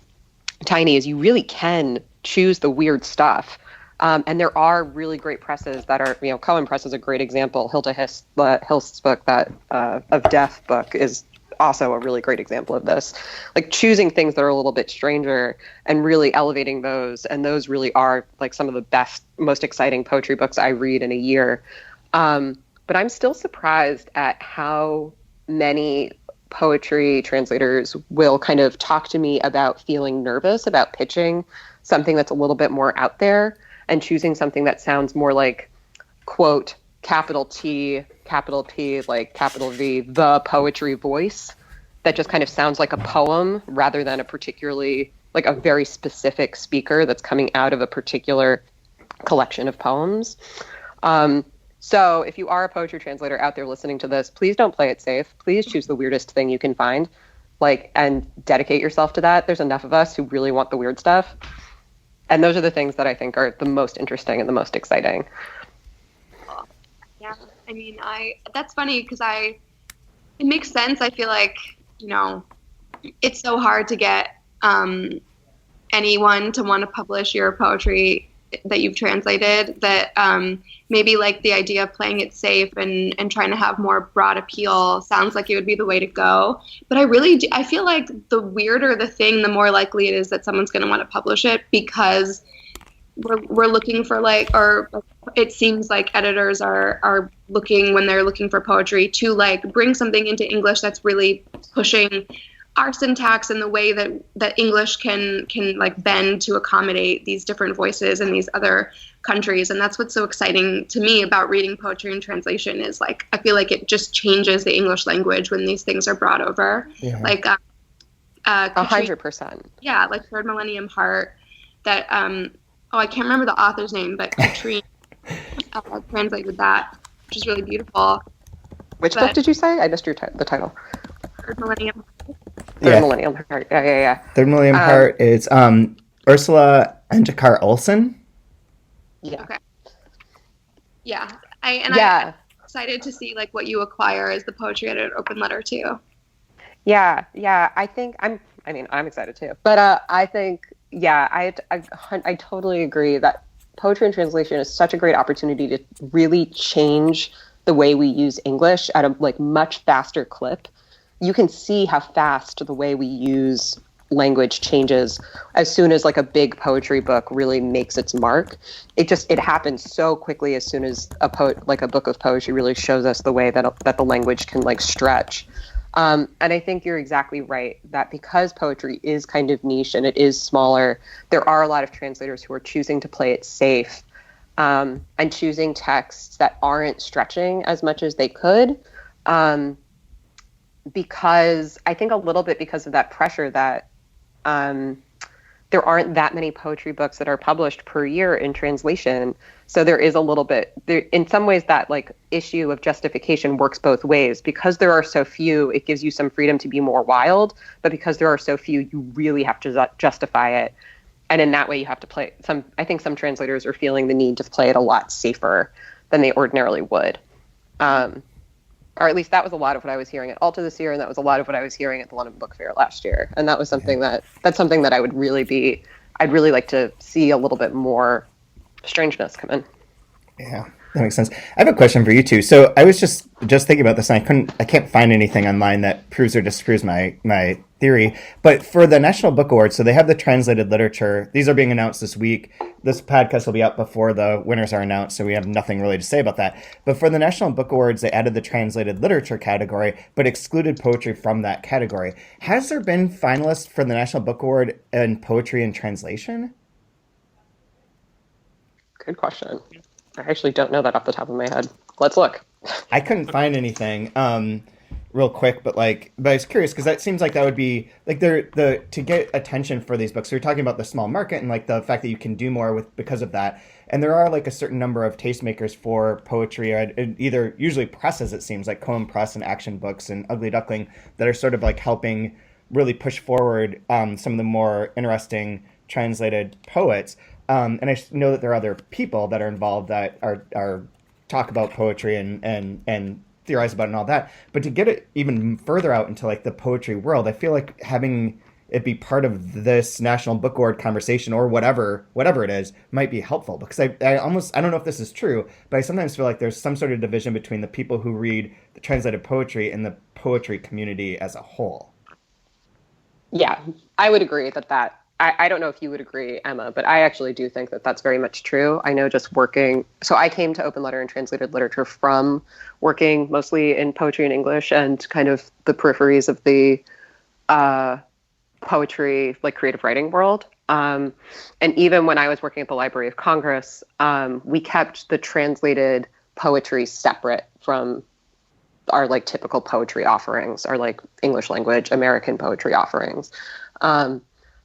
tiny is you really can choose the weird stuff. And there are really great presses that are, Cohen Press is a great example. Hilda Hilst's book, that of Death book, is also a really great example of this. Like choosing things that are a little bit stranger and really elevating those. And those really are like some of the best, most exciting poetry books I read in a year. But I'm still surprised at how many poetry translators will kind of talk to me about feeling nervous about pitching something that's a little bit more out there and choosing something that sounds more like, quote, capital T, capital P, like capital V, the poetry voice, that just kind of sounds like a poem rather than a particularly, like a very specific speaker that's coming out of a particular collection of poems. So if you are a poetry translator out there listening to this, please don't play it safe. Please choose the weirdest thing you can find, and dedicate yourself to that. There's enough of us who really want the weird stuff. And those are the things that I think are the most interesting and the most exciting. Yeah, I mean, that's funny because it makes sense. I feel like, it's so hard to get anyone to want to publish your poetry that you've translated, that maybe the idea of playing it safe and trying to have more broad appeal sounds like it would be the way to go. But I feel like the weirder the thing, the more likely it is that someone's going to want to publish it, because we're looking for or it seems like editors are looking, when they're looking for poetry, to bring something into English that's really pushing our syntax and the way that English can like bend to accommodate these different voices in these other countries. And that's what's so exciting to me about reading poetry in translation is like I feel like it just changes the English language when these things are brought over. Yeah. Like 100%. Yeah, like Third Millennium Heart that I can't remember the author's name, but Katrine translated that, which is really beautiful. Which book did you say? I missed the title. Third Millennium. Third Millennium Heart. Yeah. Third Millennium Heart is Ursula Endicott Olsen. Yeah. Okay. Yeah. I'm excited to see like what you acquire as the poetry editor at Open Letter too. Yeah. I think I'm excited too. But I think, I totally agree that poetry and translation is such a great opportunity to really change the way we use English at a like much faster clip. You can see how fast the way we use language changes as soon as like a big poetry book really makes its mark. It happens so quickly as soon as a book of poetry really shows us the way that the language can like stretch. And I think you're exactly right that because poetry is kind of niche and it is smaller, there are a lot of translators who are choosing to play it safe and choosing texts that aren't stretching as much as they could. Because I think a little bit because of that pressure that there aren't that many poetry books that are published per year in translation. So there is a little bit there, in some ways that like issue of justification works both ways. Because there are so few, it gives you some freedom to be more wild. But because there are so few, you really have to justify it. And in that way, you have to play I think some translators are feeling the need to play it a lot safer than they ordinarily would. Or at least that was a lot of what I was hearing at Alta this year, and that was a lot of what I was hearing at the London Book Fair last year. And that was something that's something that I'd really like to see a little bit more strangeness come in. Yeah, that makes sense. I have a question for you two. So I was just thinking about this, and I can't find anything online that proves or disproves my theory. But for the National Book Awards, so they have the translated literature. These are being announced this week. This podcast will be out before the winners are announced, so we have nothing really to say about that. But for the National Book Awards, they added the translated literature category, but excluded poetry from that category. Has there been finalists for the National Book Award in poetry and translation? Good question. I actually don't know that off the top of my head. Let's look. I couldn't find anything real quick, but I was curious because that seems like that would be like to get attention for these books. So you're talking about the small market and like the fact that you can do more because of that. And there are like a certain number of tastemakers for poetry, either usually presses, it seems like Cohen Press and Action Books and Ugly Duckling, that are sort of like helping really push forward some of the more interesting translated poets. And I know that there are other people that are involved that are talk about poetry and theorize about it and all that. But to get it even further out into like the poetry world, I feel like having it be part of this National Book Award conversation or whatever it is might be helpful, because I don't know if this is true, but I sometimes feel like there's some sort of division between the people who read the translated poetry and the poetry community as a whole. Yeah, I would agree that I don't know if you would agree, Emma, but I actually do think that that's very much true. I know just working, so I came to Open Letter and translated literature from working mostly in poetry and English and kind of the peripheries of the poetry, like creative writing world. And even when I was working at the Library of Congress, we kept the translated poetry separate from our like typical poetry offerings, our like English language American poetry offerings.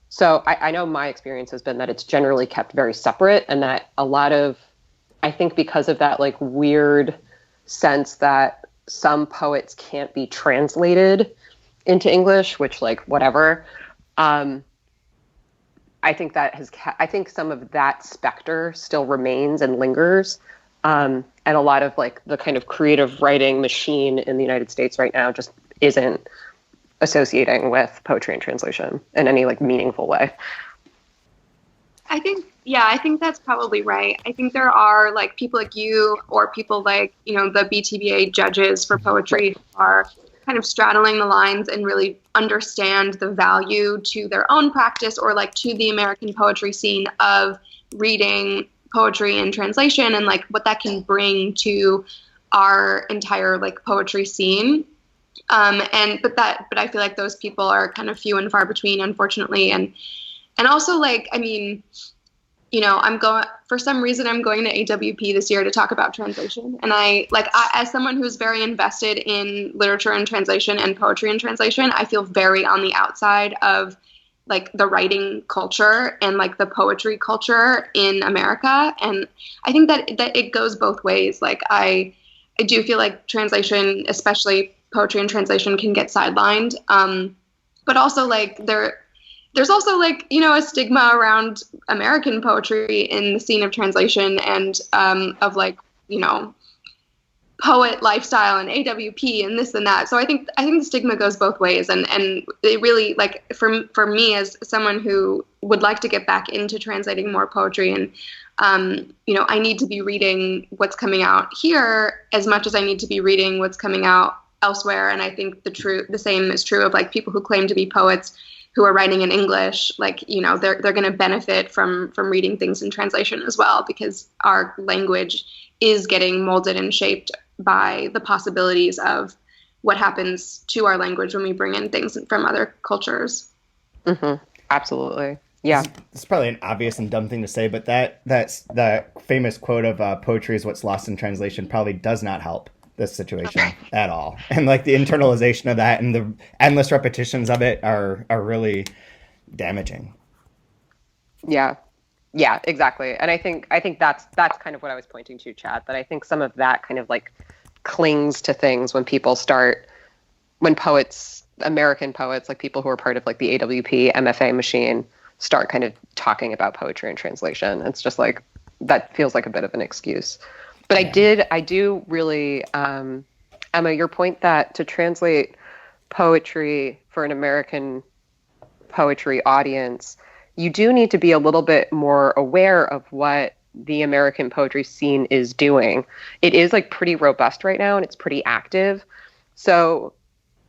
So I know my experience has been that it's generally kept very separate, and that a lot of, I think because of that like weird sense that some poets can't be translated into English, which like whatever, I think I think some of that specter still remains and lingers. And a lot of like the kind of creative writing machine in the United States right now just isn't associating with poetry and translation in any like meaningful way. I think that's probably right. I think there are like people like you or people like, the BTBA judges for poetry who are kind of straddling the lines and really understand the value to their own practice or like to the American poetry scene of reading poetry in translation and like what that can bring to our entire like poetry scene. But I feel like those people are kind of few and far between, unfortunately. And also, like, I mean, for some reason, I'm going to AWP this year to talk about translation. And as someone who's very invested in literature and translation and poetry and translation, I feel very on the outside of like the writing culture and like the poetry culture in America. And I think that it goes both ways. Like I do feel like translation, especially poetry and translation, can get sidelined. But also like there's also like, a stigma around American poetry in the scene of translation and of like, poet lifestyle and AWP and this and that. So I think the stigma goes both ways. And it really, like, for me as someone who would like to get back into translating more poetry, and I need to be reading what's coming out here as much as I need to be reading what's coming out elsewhere. And I think the same is true of like people who claim to be poets who are writing in English. Like, they're going to benefit from reading things in translation as well, because our language is getting molded and shaped by the possibilities of what happens to our language when we bring in things from other cultures. Mm-hmm. Absolutely. Yeah. It's probably an obvious and dumb thing to say, but that famous quote of poetry is what's lost in translation probably does not help this situation at all. And like the internalization of that and the endless repetitions of it are really damaging. Yeah. Yeah, exactly. And I think that's kind of what I was pointing to, Chad, that I think some of that kind of like clings to things when poets, American poets, like people who are part of like the AWP, MFA machine, start kind of talking about poetry and translation. It's just like, that feels like a bit of an excuse. But yeah. I do really, Emma, your point that to translate poetry for an American poetry audience, you do need to be a little bit more aware of what the American poetry scene is doing. It is like pretty robust right now and it's pretty active. So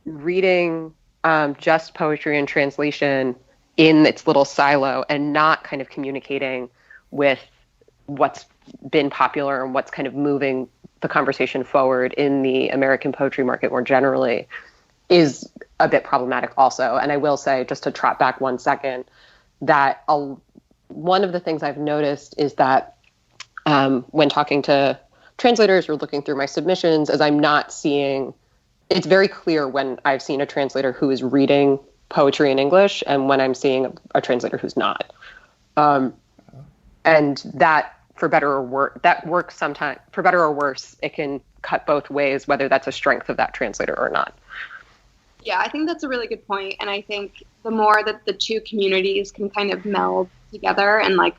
reading just poetry and translation in its little silo and not kind of communicating with what's been popular and what's kind of moving the conversation forward in the American poetry market more generally is a bit problematic also. And I will say, just to trot back 1 second, that one of the things I've noticed is that when talking to translators or looking through my submissions, is I'm not seeing, it's very clear when I've seen a translator who is reading poetry in English and when I'm seeing a translator who's not. And that, for better or worse, that works sometimes. For better or worse, it can cut both ways, whether that's a strength of that translator or not. Yeah, I think that's a really good point. And I think the more that the two communities can kind of meld together and like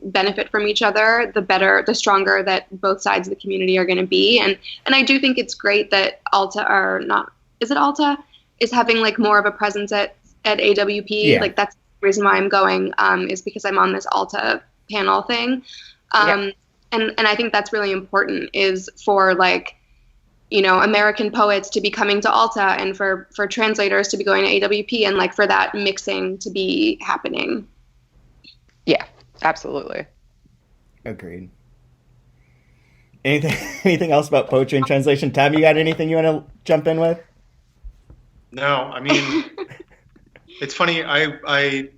benefit from each other, the better, the stronger that both sides of the community are going to be. And I do think it's great that Alta is having like more of a presence at AWP. Yeah. Like that's the reason why I'm going, is because I'm on this Alta panel thing. And I think that's really important, is for like, American poets to be coming to Alta and for translators to be going to AWP and like for that mixing to be happening. Yeah, absolutely. Agreed. Anything else about poetry and translation? Tab, you got anything you want to jump in with? No, I mean, it's funny. I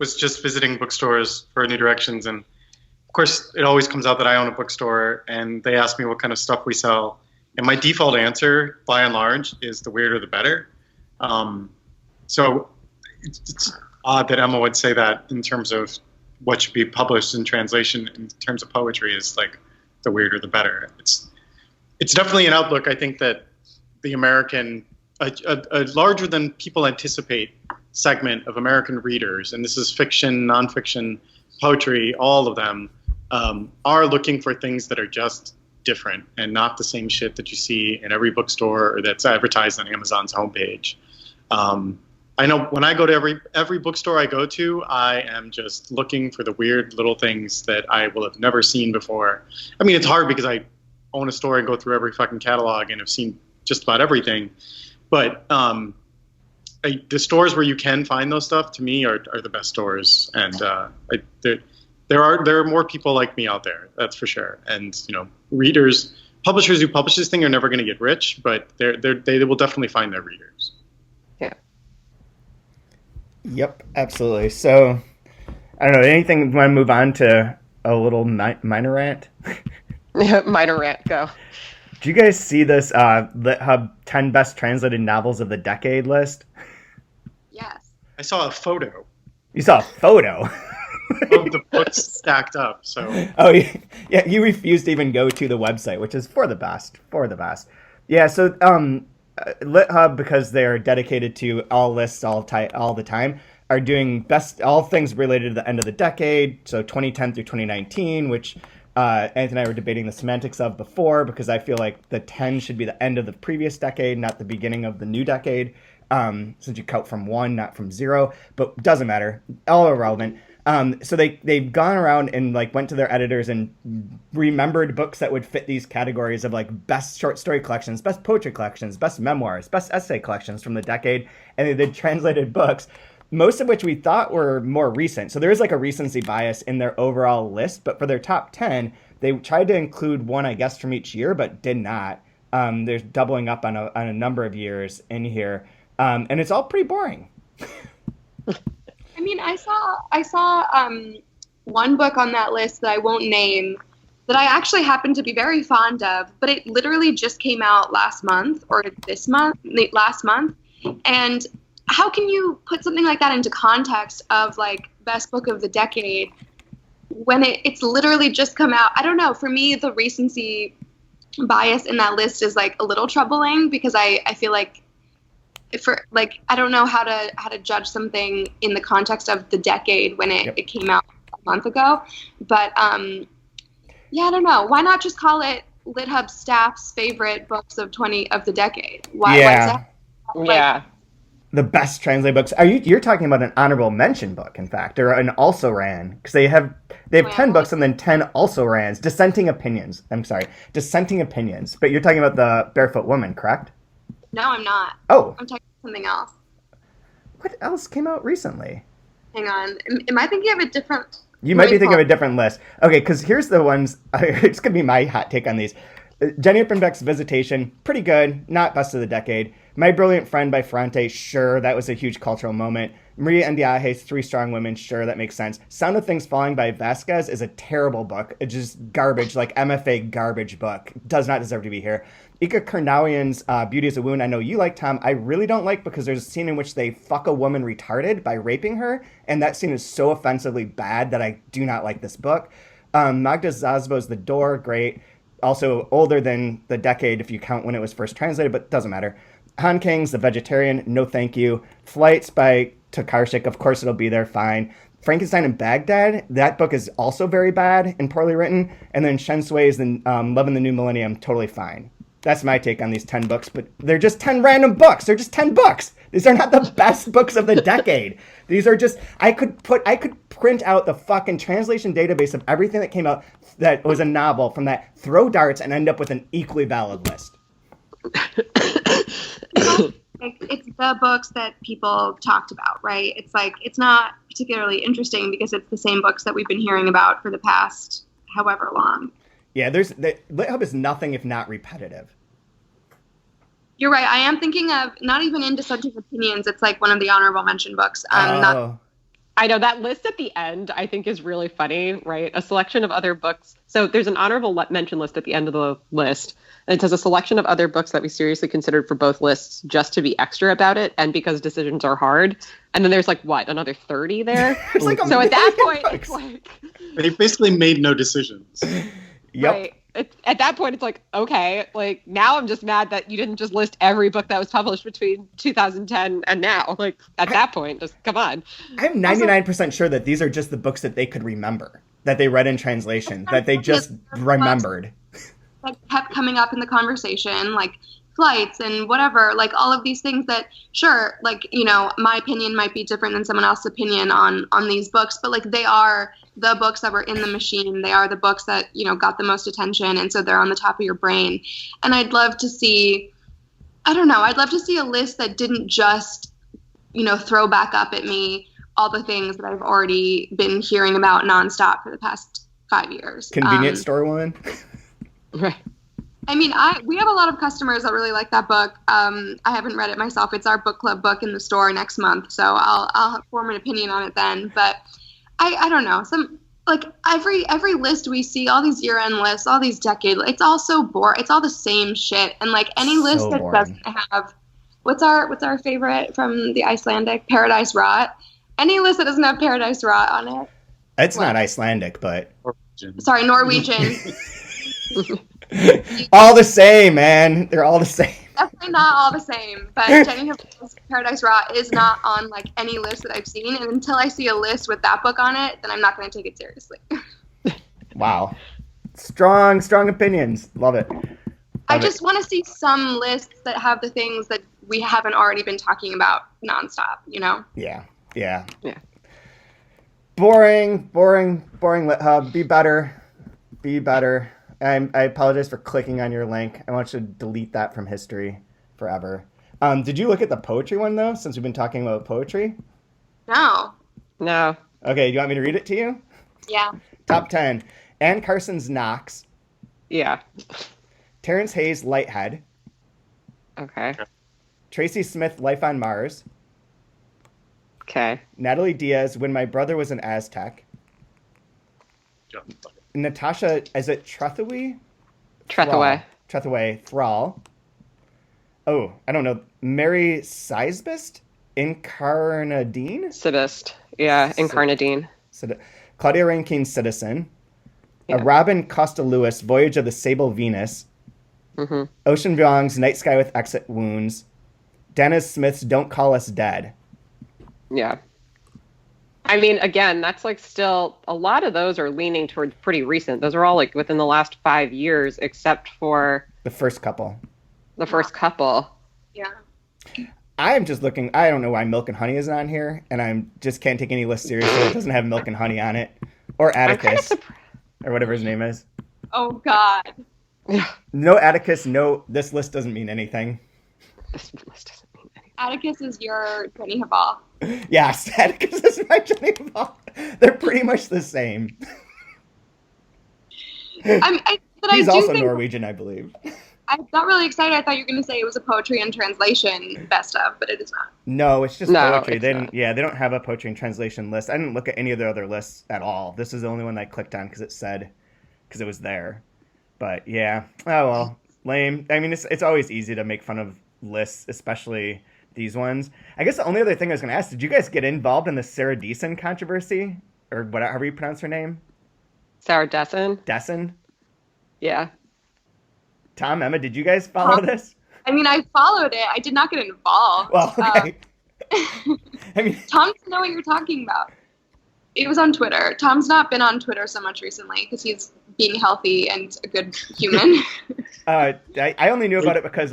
was just visiting bookstores for New Directions, and of course it always comes out that I own a bookstore, and they ask me what kind of stuff we sell. And my default answer, by and large, is the weirder the better. So it's odd that Emma would say that in terms of what should be published in translation. In terms of poetry, is like the weirder the better. It's definitely an outlook. I think that the American, a larger than people anticipate segment of American readers, and this is fiction, nonfiction, poetry, all of them, are looking for things that are just different and not the same shit that you see in every bookstore or that's advertised on Amazon's homepage. I know when I go to every bookstore I go to, I am just looking for the weird little things that I will have never seen before. I mean, it's hard because I own a store and go through every fucking catalog and have seen just about everything. But the stores where you can find those stuff, to me, are the best stores. And there are more people like me out there, that's for sure. And readers publishers who publish this thing are never going to get rich, but they will definitely find their readers. Yeah. Yep, absolutely. So, I don't know, anything, want to move on to a little minor rant? Minor rant, go. Do you guys see this LitHub 10 best translated novels of the decade list? Yes. I saw a photo You saw a photo. of the books stacked up. So Oh, yeah, you refused to even go to the website, which is for the best. Yeah, so LitHub, because they're dedicated to all lists all the time, are doing best all things related to the end of the decade, so 2010 through 2019, which Anthony and I were debating the semantics of before, because I feel like the 10 should be the end of the previous decade, not the beginning of the new decade, since you count from 1, not from 0, but doesn't matter, all irrelevant. So they've gone around and like went to their editors and remembered books that would fit these categories of like best short story collections, best poetry collections, best memoirs, best essay collections from the decade, and they did translated books, most of which we thought were more recent. So there is like a recency bias in their overall list, but for their top 10, they tried to include one, I guess, from each year, but did not. There's doubling up on a number of years in here, and it's all pretty boring. I mean, I saw one book on that list that I won't name that I actually happen to be very fond of, but it literally just came out last month, and how can you put something like that into context of like best book of the decade when it's literally just come out? I don't know. For me, the recency bias in that list is like a little troubling, because I feel like I don't know how to judge something in the context of the decade when it came out a month ago. But yeah, I don't know. Why not just call it LitHub staff's favorite books of the decade? Why is that? Yeah. The best translated books. You're talking about an honorable mention book, in fact, or an also ran, because they have 10 books and then 10 also rans. Dissenting opinions. But you're talking about the Barefoot Woman, correct? No, I'm not. Oh. I'm talking about something else. What else came out recently? Hang on. Am I thinking of a different... You might be thinking of a different list. Okay, because here's the ones. It's going to be my hot take on these. Jenny Ippenbeck's Visitation, pretty good. Not best of the decade. My Brilliant Friend by Ferrante, sure, that was a huge cultural moment. Maria Ndiaye's Three Strong Women, sure, that makes sense. Sound of Things Falling by Vasquez is a terrible book. It's just garbage, like MFA garbage book. Does not deserve to be here. Ika Karnawian's Beauty is a Wound, I know you like, Tom. I really don't like, because there's a scene in which they fuck a woman retarded by raping her, and that scene is so offensively bad that I do not like this book. Magda Zasbo's The Door, great. Also older than the decade if you count when it was first translated, but doesn't matter. Han King's The Vegetarian, no thank you. Flights by Tokarczuk, of course it'll be there, fine. Frankenstein in Baghdad, that book is also very bad and poorly written. And then Shen Sui's Love in the New Millennium, totally fine. That's my take on these 10 books, but they're just 10 random books. They're just 10 books. These are not the best books of the decade. These are just, I could print out the fucking translation database of everything that came out that was a novel from that, throw darts, and end up with an equally valid list. It's the books that people talked about, right? It's like, it's not particularly interesting because it's the same books that we've been hearing about for the past however long. Yeah, LitHub is nothing if not repetitive. You're right. I am thinking of not even in Dissenting Opinions. It's like one of the honorable mention books. I know that list at the end, I think, is really funny, right? A selection of other books. So there's an honorable mention list at the end of the list. And it says a selection of other books that we seriously considered for both lists, just to be extra about it and because decisions are hard. And then there's like, what, another 30 there? Like so at that point, it's like... They basically made no decisions. Yep. Right. At that point, it's like, okay, like now I'm just mad that you didn't just list every book that was published between 2010 and now. Like at that point, just come on. I'm 99% sure that these are just the books that they could remember, that they read in translation, that they just remembered. That kept coming up in the conversation, like Flights and whatever, like all of these things that, sure, like, you know, my opinion might be different than someone else's opinion on these books, but like they are the books that were in the machine. They are the books that, you know, got the most attention, and so they're on the top of your brain. And I'd love to see a list that didn't just, you know, throw back up at me all the things that I've already been hearing about nonstop for the past 5 years. Convenience store woman. Right. I mean, we have a lot of customers that really like that book. I haven't read it myself. It's our book club book in the store next month, so I'll form an opinion on it then. But I don't know. Like every list we see, all these year-end lists, all these decade, it's all so boring. It's all the same shit. And like any list that doesn't have, what's our favorite from the Icelandic, Paradise Rot? Any list that doesn't have Paradise Rot on it. It's not Icelandic, but sorry, Norwegian. All the same, man. They're all the same. Definitely not all the same, but Jenny Havil's Paradise Rot is not on like any list that I've seen, and until I see a list with that book on it, then I'm not going to take it seriously. Wow. Strong opinions. Love it. I just want to see some lists that have the things that we haven't already been talking about nonstop, you know? Yeah. Boring LitHub. Be better. I apologize for clicking on your link. I want you to delete that from history forever. Did you look at the poetry one, though, since we've been talking about poetry? No. Okay, do you want me to read it to you? Yeah. Top 10. Ann Carson's Knox. Yeah. Terrence Hayes' Lighthead. Okay. Tracy Smith, Life on Mars. Okay. Natalie Diaz, When My Brother Was an Aztec. Natasha, is it Trethewey? Trethewey, Thrall. Oh, I don't know. Mary Seisbist? Incarnadine? Sidist. Yeah, Incarnadine. Claudia Rankine, Citizen. Yeah. Robin Costa Lewis, Voyage of the Sable Venus. Mm-hmm. Ocean Vuong's Night Sky with Exit Wounds. Dennis Smith's Don't Call Us Dead. Yeah. I mean, again, that's like still, a lot of those are leaning towards pretty recent. Those are all like within the last 5 years, except for The first couple. Yeah. I'm just looking, I don't know why Milk and Honey isn't on here, and I just can't take any list seriously that doesn't have Milk and Honey on it. Or Atticus. Or whatever his name is. Oh, God. No Atticus, no, this list doesn't mean anything. This list doesn't mean anything. Atticus is your Jenny Haval. Yes, Atticus is my Jenny Haval. They're pretty much the same. He's also Norwegian, I believe. I got really excited. I thought you were going to say it was a poetry and translation best of, but it is not. No, it's just poetry. They don't have a poetry and translation list. I didn't look at any of their other lists at all. This is the only one I clicked on because it was there. But yeah, oh well, lame. I mean, it's always easy to make fun of lists, especially these ones. I guess the only other thing I was going to ask, did you guys get involved in the Sarah Deason controversy? Or whatever you pronounce her name? Sarah Deason? Deason? Yeah. Tom, Emma, did you guys follow this? I mean, I followed it. I did not get involved. Well, okay. I mean, Tom doesn't know what you're talking about. It was on Twitter. Tom's not been on Twitter so much recently because he's being healthy and a good human. I only knew about it because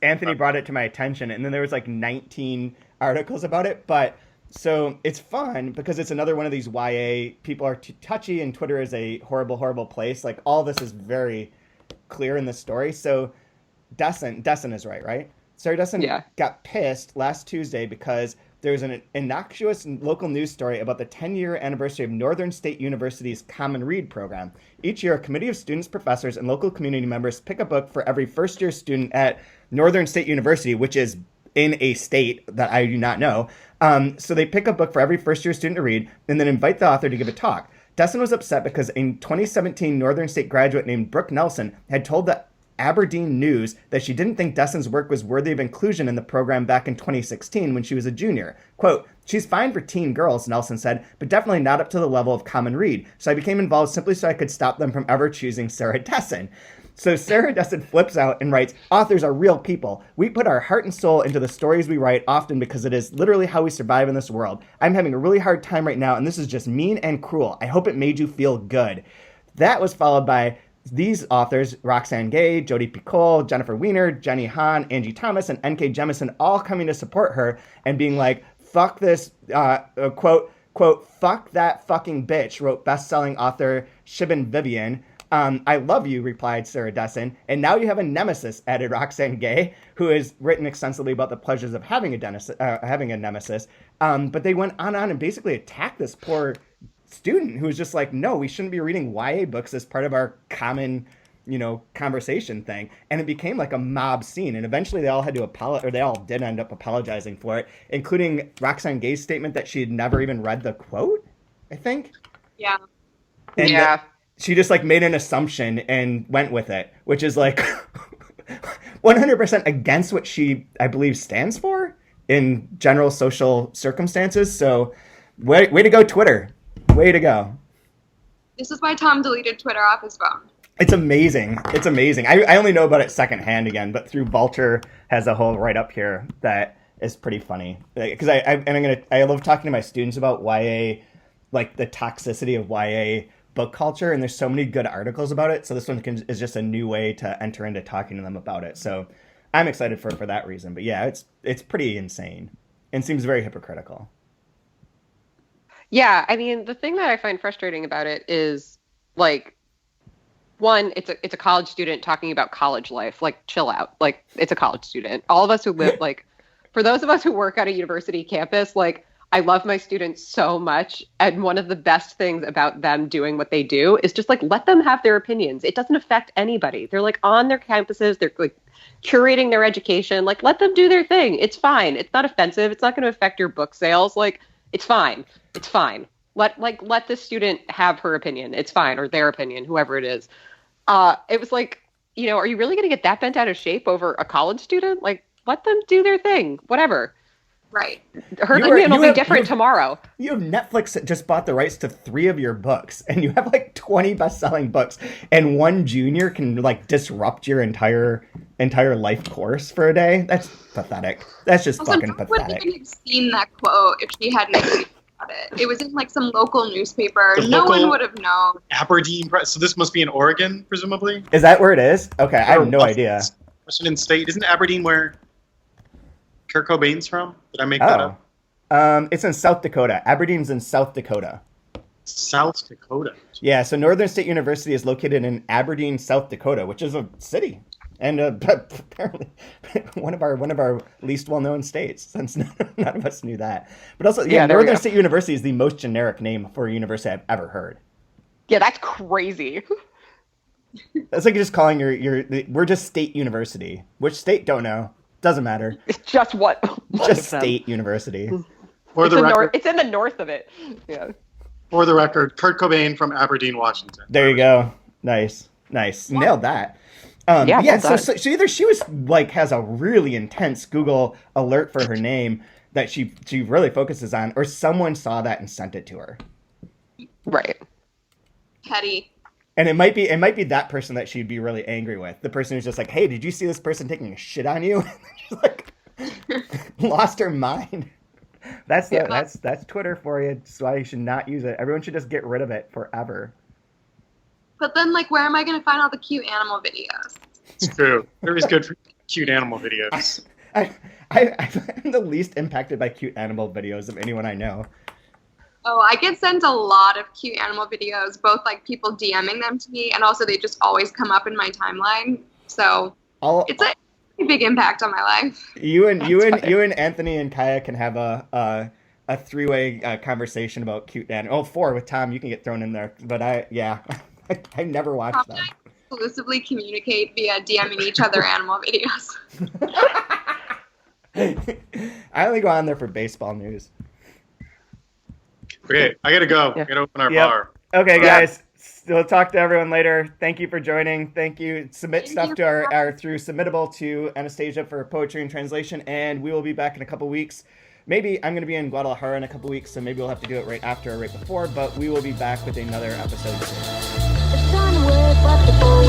Anthony brought it to my attention, and then there was like 19 articles about it. But so it's fun because it's another one of these YA, people are too touchy, and Twitter is a horrible, horrible place. Like all this is very clear in the story. So Deason is right? Sarah Deason got pissed last Tuesday because there's an innocuous local news story about the 10-year anniversary of Northern State University's Common Read program. Each year, a committee of students, professors, and local community members pick a book for every first-year student at Northern State University, which is in a state that I do not know. So they pick a book for every first-year student to read and then invite the author to give a talk. Deason was upset because a 2017 Northern State graduate named Brooke Nelson had told the Aberdeen News that she didn't think Deason's work was worthy of inclusion in the program back in 2016 when she was a junior. Quote, "She's fine for teen girls," Nelson said, "but definitely not up to the level of Common Read. So I became involved simply so I could stop them from ever choosing Sarah Deason." So Sarah Deason flips out and writes, "Authors are real people. We put our heart and soul into the stories we write, often because it is literally how we survive in this world. I'm having a really hard time right now, and this is just mean and cruel. I hope it made you feel good." That was followed by these authors, Roxane Gay, Jodi Picoult, Jennifer Weiner, Jenny Han, Angie Thomas, and N.K. Jemisin all coming to support her and being like, fuck this, quote, "fuck that fucking bitch," wrote best-selling author Shibin Vivian. "I love you," replied Sarah Deason. "And now you have a nemesis," added Roxane Gay, who has written extensively about the pleasures of having a nemesis. But they went on and basically attacked this poor student who was just like, no, we shouldn't be reading YA books as part of our common, conversation thing, and it became like a mob scene. And eventually, they all had to apologize, or they all did end up apologizing for it, including Roxane Gay's statement that she had never even read the quote, I think. Yeah. And Yeah. she just like made an assumption and went with it, which is like 100% against what she, I believe, stands for in general social circumstances. So way to go, Twitter. Way to go. This is why Tom deleted Twitter off his phone. It's amazing. It's amazing. I only know about it secondhand again, but through Vulture has a whole write up here that is pretty funny. Because I love talking to my students about YA, like the toxicity of YA book culture, and there's so many good articles about it. So this one is just a new way to enter into talking to them about it. So I'm excited for that reason. But yeah, it's pretty insane and seems very hypocritical. Yeah, I mean, the thing that I find frustrating about it is, like, one, it's a college student talking about college life. Like, chill out. Like, it's a college student. All of us who live, like, for those of us who work at a university campus, like, I love my students so much. And one of the best things about them doing what they do is just, like, let them have their opinions. It doesn't affect anybody. They're, like, on their campuses. They're, like, curating their education. Like, let them do their thing. It's fine. It's not offensive. It's not going to affect your book sales. Like, it's fine. It's fine. Let the student have her opinion. It's fine, or their opinion, whoever it is. It was like, are you really going to get that bent out of shape over a college student? Like, let them do their thing. Whatever. Right. Her opinion will be different tomorrow. You have Netflix that just bought the rights to 3 of your books, and you have like 20 best-selling books, and one junior can like disrupt your entire life course for a day. That's pathetic. That's just Also, fucking no one pathetic. would even have seen that quote if she hadn't about it. It was in like some local newspaper. The No local- one would have known. Aberdeen Press. So this must be in Oregon, presumably. Is that where it is? Okay, I have no idea. Washington State. Isn't Aberdeen where Kurt Cobain's from? Did I make that up? It's in South Dakota. Aberdeen's in South Dakota. South Dakota. Yeah, so Northern State University is located in Aberdeen, South Dakota, which is a city, and apparently one of our least well-known states, since none of us knew that. But also, yeah, Northern State University is the most generic name for a university I've ever heard. Yeah, that's crazy. That's like just calling we're just State University. Which state? Don't know. Doesn't matter. It's just what? Just State University. For the record, it's in the north of it. Yeah. for the record, Kurt Cobain from Aberdeen, Washington. There you go. Nice. Nailed that. So either she was like has a really intense Google alert for her name that she really focuses on, or someone saw that and sent it to her. Right. Petty. And it might be that person that she'd be really angry with. The person who's just like, hey, did you see this person taking a shit on you? She's like lost her mind. That's Twitter for you. That's why you should not use it. Everyone should just get rid of it forever. But then, like, where am I going to find all the cute animal videos? It's true. They're always good for cute animal videos. I'm the least impacted by cute animal videos of anyone I know. Oh, I get sent a lot of cute animal videos, both like people DMing them to me, and also they just always come up in my timeline. So it's a big impact on my life. You and Anthony and Kaya can have a 3-way conversation about cute animals. Oh, 4 with Tom. You can get thrown in there, but I never watched them. Exclusively communicate via DMing each other animal videos. I only go on there for baseball news. Okay, I gotta go. Yeah. I gotta open our bar. Okay, guys. We'll talk to everyone later. Thank you for joining. Thank you. Submit stuff to our through Submittable to Anastasia for poetry and translation, and we will be back in a couple weeks. Maybe I'm going to be in Guadalajara in a couple weeks, so maybe we'll have to do it right after or right before, but we will be back with another episode soon. The sun would, but the boy